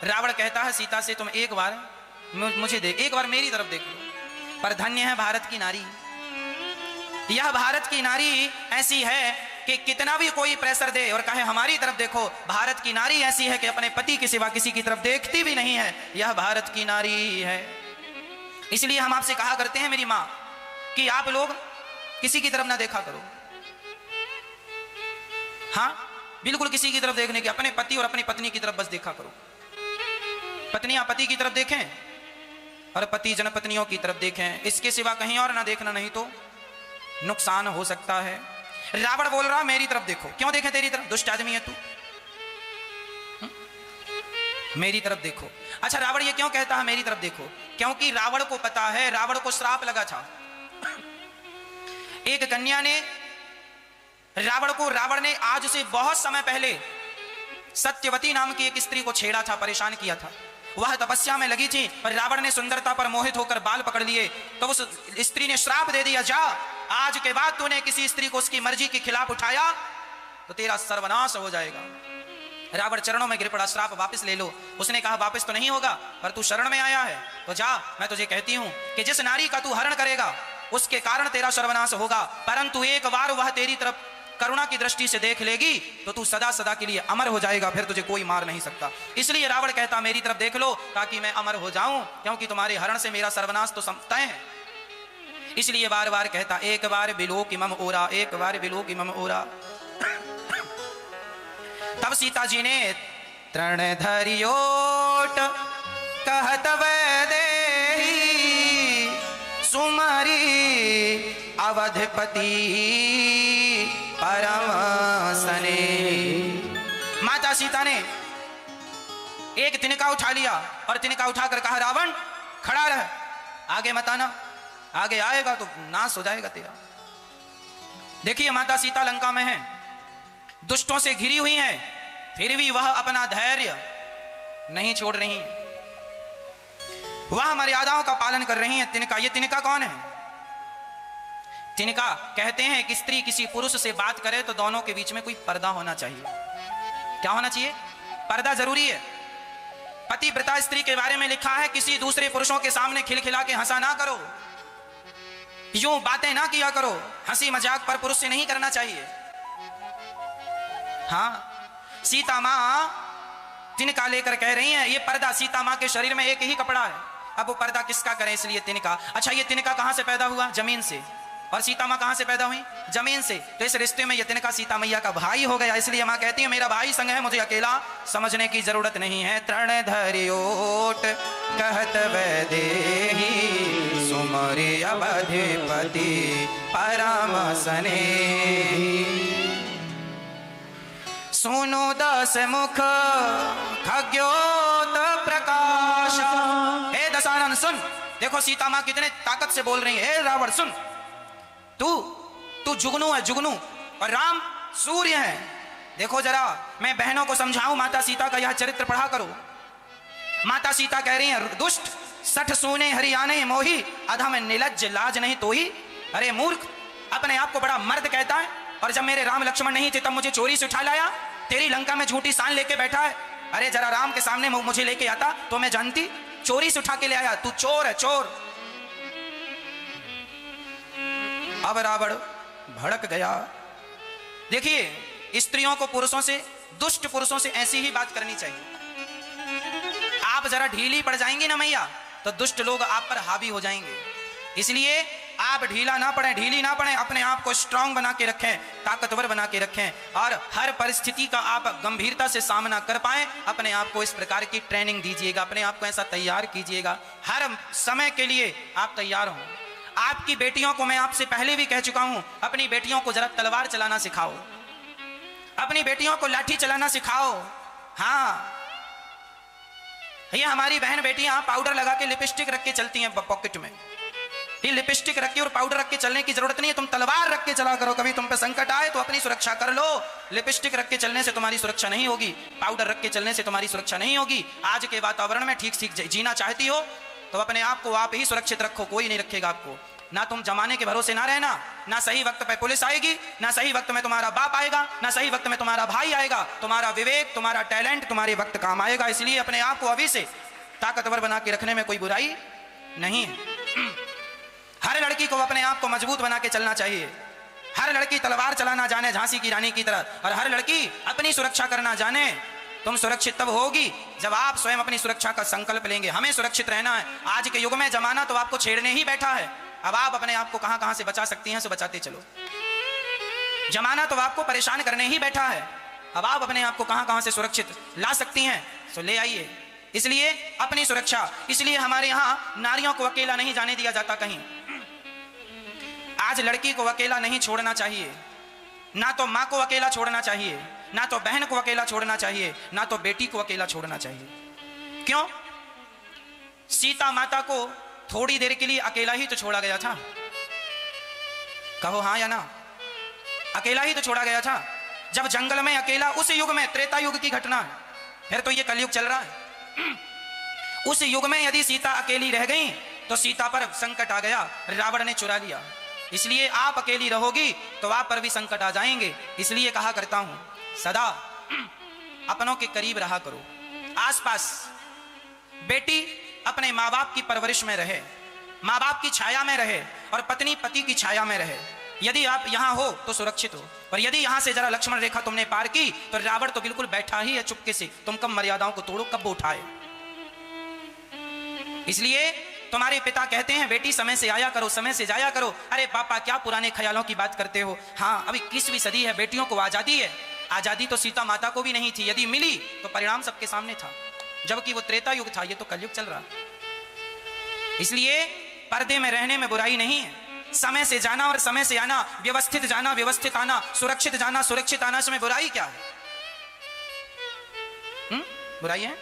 Speaker 1: रावण कहता है सीता से तुम एक बार मुझे देख, एक बार मेरी तरफ देखो। पर धन्य है भारत की नारी, यह भारत की नारी ऐसी है कि कितना भी कोई प्रेशर दे और कहे हमारी तरफ देखो, भारत की नारी ऐसी है कि अपने पति के सिवा किसी की तरफ देखती भी नहीं है। यह भारत की नारी है। इसलिए हम आपसे कहा करते हैं मेरी मां कि आप लोग किसी की तरफ ना देखा करो। हाँ बिल्कुल किसी की तरफ देखने की, अपने पति और अपनी पत्नी की तरफ बस देखा करो। पत्नियां पति की तरफ देखें और पति जनपत्नियों की तरफ देखें, इसके सिवा कहीं और ना देखना, नहीं तो नुकसान हो सकता है। रावण बोल रहा मेरी तरफ देखो, क्यों देखें तेरी तरफ, दुष्ट आदमी है तू, मेरी तरफ देखो। अच्छा रावण ये क्यों कहता है मेरी तरफ देखो, क्योंकि रावण को पता है, रावण को श्राप लगा था। एक कन्या ने रावण ने आज से बहुत समय पहले सत्यवती नाम की एक स्त्री को छेड़ा था, परेशान किया था। वह तपस्या में लगी थी और रावण ने सुंदरता पर मोहित होकर बाल पकड़ लिए, तो उस स्त्री ने श्राप दे दिया, जा आज के बाद तूने किसी स्त्री को उसकी मर्जी के खिलाफ उठाया तो तेरा सर्वनाश हो जाएगा। रावण चरणों में गिर पड़ा, श्राप वापस ले लो। उसने कहा वापस तो नहीं होगा, पर तू शरण में आया है तो जा, मैं तुझे कहती हूं कि जिस नारी का तू हरण करेगा उसके कारण तेरा सर्वनाश होगा, परंतु एक बार वह तेरी तरफ करुणा की दृष्टि से देख लेगी तो तू सदा सदा के लिए अमर हो जाएगा, फिर तुझे कोई मार नहीं सकता। इसलिए रावण कहता मेरी तरफ देख लो ताकि मैं अमर हो जाऊं, क्योंकि तुम्हारे हरण से मेरा सर्वनाश तो तय है। इसलिए बार बार कहता एक बार बिलो कि मम ओरा, एक बार बिलो कि मम ओरा। तब सीता जी ने तृण धरियोट कहत वैदेही सुमरी अवधपति परम सने। माता सीता ने एक तिनका उठा लिया और तिनका उठाकर कहा रावण खड़ा रह, आगे मत आना, आगे आएगा तो नाश हो जाएगा तेरा। देखिए माता सीता लंका में है, दुष्टों से घिरी हुई है, फिर भी वह अपना धैर्य नहीं छोड़ रही है, वह मर्यादाओं का पालन कर रही है। तिनका, ये तिनका कौन है? तिनका कहते हैं कि स्त्री किसी पुरुष से बात करे तो दोनों के बीच में कोई पर्दा होना चाहिए। क्या होना चाहिए? पर्दा जरूरी है। पतिव्रता स्त्री के बारे में लिखा है किसी दूसरे पुरुषों के सामने खिलखिला के हंसा ना करो, यूं बातें ना किया करो, हंसी मजाक पर पुरुष से नहीं करना चाहिए। हाँ, सीता मां तिनका लेकर कह रही हैं ये पर्दा, सीता मां के शरीर में एक ही कपड़ा है, अब वो पर्दा किसका करें, इसलिए तिनका। अच्छा, ये तिनका कहां से पैदा हुआ? जमीन से। और सीता मां कहां से पैदा हुई? जमीन से। तो इस रिश्ते में ये तिनका सीता मैया का भाई हो गया, इसलिए मां कहती है मेरा भाई संग है, मुझे अकेला समझने की जरूरत नहीं है। तृण धरियोट कहत वैदेही सुमरि अवधिपति परम सने। सुनो दस मुख खग्योत प्रकाश। हे दशानन सुन, देखो सीता मां कितने ताकत से बोल रही है। हे रावण सुन, तू जुगनू है, जुगनू, और राम सूर्य है। देखो जरा मैं बहनों को समझाऊं, माता सीता का यह चरित्र पढ़ा करो। माता सीता कह रही है दुष्ट सठ सूने हरियाणे मोही अधम निलज्ज लाज नहीं तो ही। अरे मूर्ख, अपने आप को बड़ा मर्द कहता है, और जब मेरे राम लक्ष्मण नहीं थे तब मुझे चोरी से उठा लाया, तेरी लंका में झूठी सान लेके बैठा है। अरे जरा राम के सामने मुझे लेके आता तो मैं जानती, चोरी से उठा के ले आया, तू चोर है, चोर। अब रावण भड़क गया। देखिए स्त्रियों को पुरुषों से, दुष्ट पुरुषों से ऐसी ही बात करनी चाहिए। आप जरा ढीली पड़ जाएंगी ना मैया तो दुष्ट लोग आप पर हावी हो जाएंगे, इसलिए आप ढीला ना पड़े, ढीली ना पड़े, अपने आप को स्ट्रांग बना के रखें, ताकतवर बना के रखें, और हर परिस्थिति का आप गंभीरता से सामना कर पाएं। अपने आप को इस प्रकार की ट्रेनिंग दीजिएगा, अपने आप को ऐसा तैयार कीजिएगा, हर समय के लिए आप तैयार हों। आपकी बेटियों को मैं आपसे पहले भी कह चुका हूं, अपनी बेटियों को जरा तलवार चलाना सिखाओ, अपनी बेटियों को लाठी चलाना सिखाओ। हाँ, ये हमारी बहन बेटियां पाउडर लगा के लिपस्टिक रख के चलती हैं पॉकेट में। ये लिपस्टिक रख के और पाउडर रख के चलने की जरूरत नहीं है, तुम तलवार रख के चला करो। कभी तुम पे संकट आए तो अपनी सुरक्षा कर लो। लिपस्टिक रख के चलने से तुम्हारी सुरक्षा नहीं होगी, पाउडर रख के चलने से तुम्हारी सुरक्षा नहीं होगी। आज के वातावरण में ठीक ठीक जीना चाहती हो तो अपने आप को आप ही सुरक्षित रखो, कोई नहीं रखेगा आपको। ना तुम जमाने के भरोसे ना रहना, ना सही वक्त पे पुलिस आएगी, ना सही वक्त में तुम्हारा बाप आएगा, ना सही वक्त में तुम्हारा भाई आएगा। तुम्हारा विवेक, तुम्हारा टैलेंट तुम्हारे वक्त काम आएगा। इसलिए अपने आप को अभी से ताकतवर बना के रखने में कोई बुराई नहीं है। हर लड़की को अपने आप को मजबूत बना के चलना चाहिए। हर लड़की तलवार चलाना जाने झांसी की रानी की तरह, और हर लड़की अपनी सुरक्षा करना जाने। तुम सुरक्षित तब होगी जब आप स्वयं अपनी सुरक्षा का संकल्प लेंगे। हमें सुरक्षित रहना है। आज के युग में जमाना तो आपको छेड़ने ही बैठा है। अब आप अपने आप को कहां कहां से बचा सकती हैं सो बचाते चलो। जमाना तो आपको परेशान करने ही बैठा है। अब आप अपने आप को कहां कहां से सुरक्षित ला सकती हैं सो ले आइए। इसलिए अपनी सुरक्षा, इसलिए हमारे यहां नारियों को अकेला नहीं जाने दिया जाता कहीं। आज लड़की को अकेला नहीं छोड़ना चाहिए, ना तो माँ को अकेला छोड़ना चाहिए, ना तो बहन को अकेला छोड़ना चाहिए, ना तो बेटी को अकेला छोड़ना चाहिए। क्यों? सीता माता को थोड़ी देर के लिए अकेला ही तो छोड़ा गया था। कहो हाँ या ना। अकेला ही तो छोड़ा गया था, जब जंगल में अकेला, उस युग में, त्रेता युग की घटना है, फिर तो ये कलयुग चल रहा है। उस युग में यदि सीता अकेली रह गई तो सीता पर संकट आ गया, रावण ने चुरा लिया। इसलिए आप अकेली रहोगी तो आप पर भी संकट आ जाएंगे। इसलिए कहा करता हूं सदा अपनों के करीब रहा करो, आसपास। बेटी अपने माँ बाप की परवरिश में रहे, माँ बाप की छाया में रहे, और पत्नी पति की छाया में रहे। यदि आप यहां हो तो सुरक्षित हो, और यदि यहां से जरा लक्ष्मण रेखा तुमने पार की तो रावण तो बिल्कुल बैठा ही है चुपके से। तुम कब मर्यादाओं को तोड़ो, कब उठाए। इसलिए तुम्हारे पिता कहते हैं बेटी समय से आया करो, समय से जाया करो। अरे पापा क्या पुराने ख्यालों की बात करते हो। हाँ, अभी 21वीं सदी है, बेटियों को आजादी है। आजादी तो सीता माता को भी नहीं थी, यदि मिली तो परिणाम सबके सामने था, जबकि वो त्रेता युग था, ये तो कलयुग चल रहा। इसलिए पर्दे में रहने में बुराई नहीं है। समय से जाना और समय से आना, व्यवस्थित जाना व्यवस्थित आना, सुरक्षित जाना सुरक्षित आना, इसमें बुराई क्या है? बुराई है?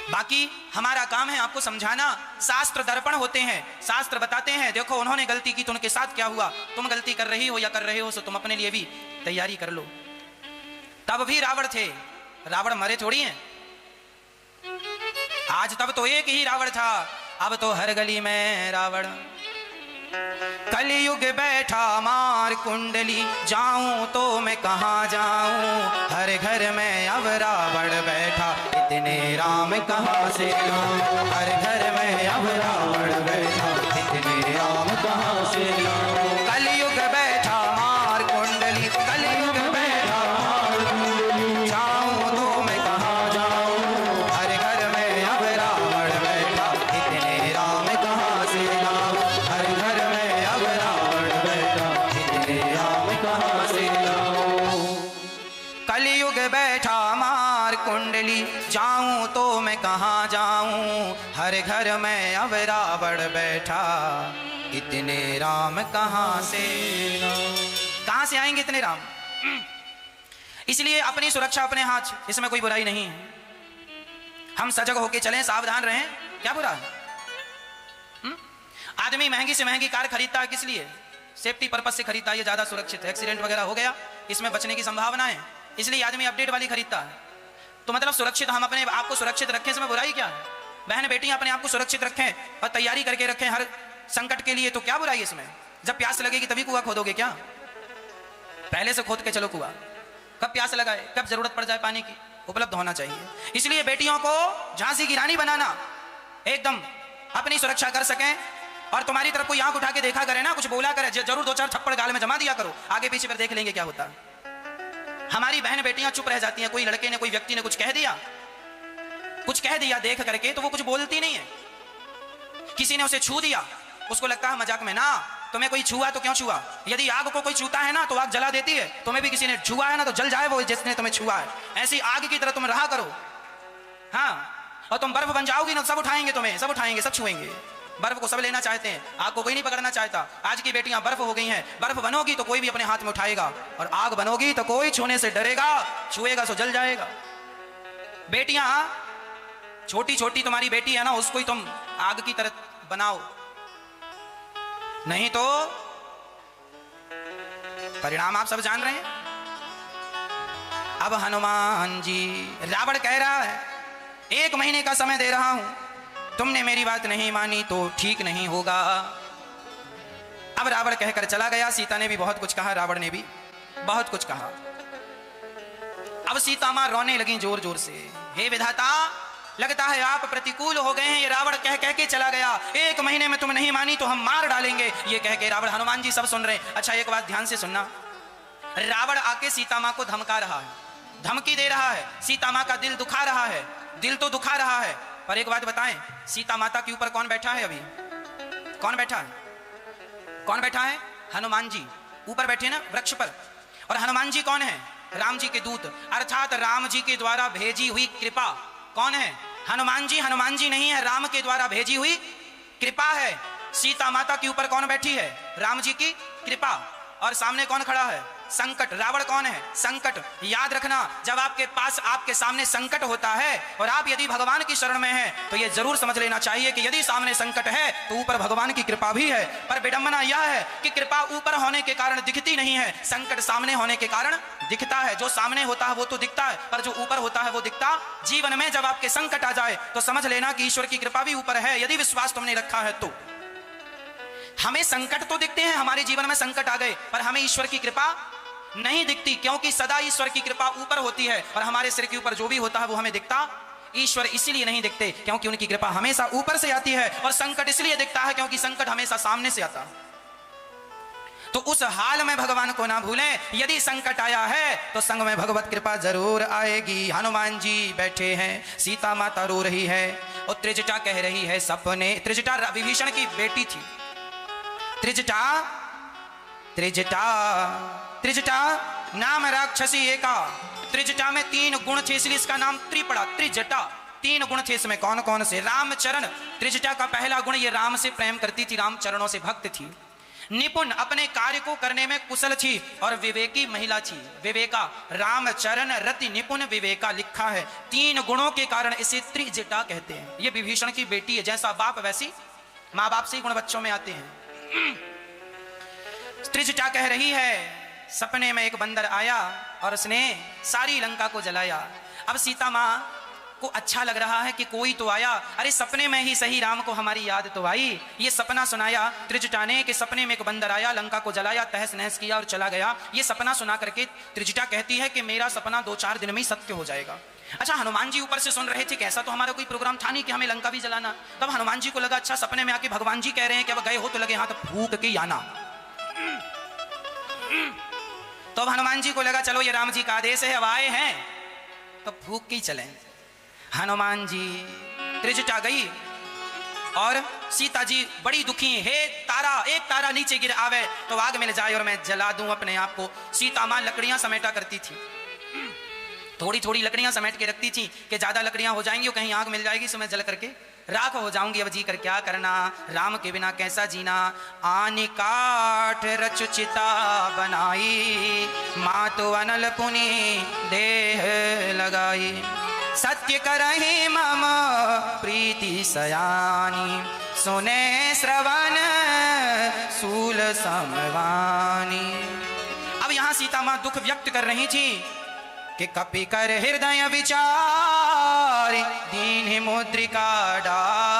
Speaker 1: बाकी हमारा काम है आपको समझाना। शास्त्र दर्पण होते हैं, शास्त्र बताते हैं देखो उन्होंने गलती की तो उनके साथ क्या हुआ। तुम गलती कर रही हो या कर रहे हो तो तुम अपने लिए भी तैयारी कर लो। तब भी रावण थे, रावण मरे थोड़ी हैं आज। तब तो एक ही रावण था, अब तो हर गली में रावण। कलयुग बैठा मार कुंडली, जाऊं तो मैं कहां जाऊं। हर घर में अब रावण बैठा, इतने राम कहां से लाऊं। हर घर में अब रावण बैठा, इतने राम कहां से लाऊं। कलयुग बैठा मार कुंडली, कलयुग बैठा मार कुंडली, जाऊं तो मैं कहां जाऊं। हर घर में अब रावण बैठा, इतने राम कहां से लाऊं। हर घर में अब रावण बैठा, इतने राम कहां से लाऊं। कलयुग बैठा मार कुंडली, जाऊं तो मैं कहां जाऊं। हर घर में अब रावण बैठा, इतने राम कहां से लाऊं। कहां से आएंगे इतने राम? इसलिए अपनी सुरक्षा अपने हाथ, इसमें कोई बुराई नहीं है। हम सजग होके चलें, सावधान रहें, क्या बुरा है? आदमी महंगी से महंगी कार खरीदता है, किस लिए? सेफ्टी पर्पस से खरीदता है, ये ज्यादा सुरक्षित है, एक्सीडेंट वगैरह हो गया इसमें बचने की संभावना है, इसलिए आदमी अपडेट वाली खरीदता है। तो मतलब सुरक्षित, हम अपने आप को सुरक्षित रखें, इसमें बुराई क्या है? बहन बेटियां अपने आप को सुरक्षित रखें और तैयारी करके रखें हर संकट के लिए, तो क्या बुराई है इसमें? जब प्यास लगेगी तभी कुआं खोदोगे क्या? पहले से खोद के चलो कुआं। कब प्यास लगाए, कब जरूरत पड़ जाए पानी की, उपलब्ध होना चाहिए। इसलिए बेटियों को झांसी की रानी बनाना, एकदम अपनी सुरक्षा कर सकें। और तुम्हारी तरफ कोई आंख उठा के देखा करे ना, कुछ बोला करे, जरूर 2-4 थप्पड़ गाल में जमा दिया करो, आगे पीछे फिर देख लेंगे क्या होता है। हमारी बहन बेटियां चुप रह जाती हैं, कोई लड़के ने कोई व्यक्ति ने कुछ कह दिया देख करके, तो वो कुछ बोलती नहीं है। किसी ने उसे छू दिया, उसको लगता है मजाक में, ना तुम्हें कोई छुआ तो क्यों छुआ। यदि आग को कोई छूता है ना तो आग जला देती है, तुम्हें भी किसी ने छुआ है ना तो जल जाए वो जिसने तुम्हें छुआ है। ऐसी आग की तरह तुम रहा करो। हाँ, और तुम बर्फ बन जाओगी ना, सब उठाएंगे तुम्हें, सब उठाएंगे, सब छुएंगे। बर्फ को सब लेना चाहते हैं, आग को कोई नहीं पकड़ना चाहता। आज की बेटियां बर्फ हो गई हैं, बर्फ बनोगी तो कोई भी अपने हाथ में उठाएगा, और आग बनोगी तो कोई छूने से डरेगा, छुएगा तो जल जाएगा। बेटियां छोटी छोटी तुम्हारी बेटी है ना, उसको ही तुम आग की तरह बनाओ, नहीं तो परिणाम आप सब जान रहे हैं। अब हनुमान जी, रावण कह रहा है 1 महीने का समय दे रहा हूं, तुमने मेरी बात नहीं मानी तो ठीक नहीं होगा। अब रावण कहकर चला गया। सीता ने भी बहुत कुछ कहा, रावण ने भी बहुत कुछ कहा। अब सीता मां रोने लगी जोर जोर से, हे विधाता, लगता है आप प्रतिकूल हो गए हैं। ये रावण कह कह के चला गया, 1 महीने में तुम नहीं मानी तो हम मार डालेंगे, ये कह के रावण। हनुमान जी सब सुन रहे हैं। अच्छा एक बात ध्यान से सुनना, रावण आके सीता मां को धमका रहा है, धमकी दे रहा है, सीता मां का दिल दुखा रहा है, दिल तो दुखा रहा है। पर एक बात बताएं, सीता माता के ऊपर कौन बैठा है? अभी कौन बैठा है? कौन बैठा है? हनुमान जी ऊपर बैठे ना वृक्ष पर। और हनुमान जी कौन है? राम जी के दूत, अर्थात राम जी के द्वारा भेजी हुई कृपा। कौन है? हनुमान जी। हनुमान जी नहीं है, राम के द्वारा भेजी हुई कृपा है। सीता माता के ऊपर कौन बैठी है? राम जी की कृपा। और सामने कौन खड़ा है? संकट। रावण कौन है? संकट। याद रखना, जब आपके पास, आपके सामने संकट होता है और आप यदि भगवान की शरण में हैं तो ये जरूर समझ लेना चाहिए कि यदि सामने संकट है तो ऊपर भगवान की कृपा भी है। पर विडंबना यह है कि कृपा ऊपर होने के कारण दिखती नहीं है, संकट सामने होने के कारण दिखता है। जो सामने होता है वो तो दिखता है, पर जो ऊपर होता है वो दिखता। जीवन में जब आपके संकट आ जाए तो समझ लेना कि ईश्वर की कृपा भी ऊपर है, यदि विश्वास तुमने रखा है तो। हमें संकट तो दिखते हैं, हमारे जीवन में संकट आ गए, पर हमें ईश्वर की कृपा नहीं दिखती, क्योंकि सदा ईश्वर की कृपा ऊपर होती है और हमारे सिर के ऊपर जो भी होता है वो हमें दिखता। ईश्वर इसीलिए नहीं दिखते क्योंकि उनकी कृपा हमेशा ऊपर से आती है, और संकट इसलिए दिखता है क्योंकि संकट हमेशा सामने से आता है। तो उस हाल में भगवान को ना भूलें। यदि संकट आया है तो संग में भगवत कृपा जरूर आएगी। हनुमान जी बैठे हैं, सीता माता रो रही है और त्रिजटा कह रही है सपने। त्रिजटा विभीषण की बेटी थी। त्रिजटा, त्रिजटा, त्रिजटा नाम राक्षसी एका। त्रिजटा में 3 गुण थे, इसलिए इसका नाम त्रि पड़ा, त्रिजटा। 3 गुण थे इसमें। कौन कौन से? रामचरण। त्रिजटा का पहला गुण, ये राम से प्रेम करती थी, राम चरणों से भक्त थी। निपुण, अपने कार्य को करने में कुशल थी, और विवेकी महिला थी। विवेका, रामचरण रति निपुण विवेका लिखा है। 3 गुणों के कारण इसे त्रिजटा कहते हैं। ये विभीषण की बेटी है। जैसा बाप वैसी माँ बाप से ही गुण बच्चों में आते हैं। त्रिजटा कह रही है, सपने में एक बंदर आया और उसने सारी लंका को जलाया। अब सीता माँ को अच्छा लग रहा है कि कोई तो आया। अरे सपने में ही सही राम को हमारी याद तो आई। ये सपना सुनाया त्रिजटा ने कि सपने में एक बंदर आया, लंका को जलाया, तहस नहस किया और चला गया। ये सपना सुना करके त्रिजटा कहती है कि मेरा सपना 2-4 दिन में ही सत्य हो जाएगा। अच्छा, हनुमान जी ऊपर से सुन रहे थे कि ऐसा तो हमारा कोई प्रोग्राम था नहीं कि हमें लंका भी जलाना। तब हनुमान जी को लगा, अच्छा सपने में आके भगवान जी कह रहे हैं कि अब गए हो तो लगे हाथ फूंक के आना। तो अब हनुमान जी को लगा चलो ये राम जी का आदेश है, अब आए हैं तो फूंक के ही चले। हनुमान जी, त्रिजटा गई और सीता जी बड़ी दुखी, हे तारा, एक तारा नीचे गिर आवे तो आग मिल जाए और मैं जला दूं अपने आप को। सीता मां लकड़ियां समेटा करती थी, थोड़ी थोड़ी लकड़ियां समेट के रखती थी कि ज्यादा लकड़ियां हो जाएंगी और कहीं आग मिल जाएगी तो मैं जल करके राख हो जाऊंगी। अब जी कर क्या करना, राम के बिना कैसा जीना। आनी काठ रचुचिता बनाई, माँ तो अनल पुनि देह लगाई। सत्य करहि मम प्रीति सयानी, सुने श्रवण सूल समवानी। अब यहां सीता मां दुख व्यक्त कर रही थी कि कपि कर हृदय विचार, दीन मुद्रिका डार।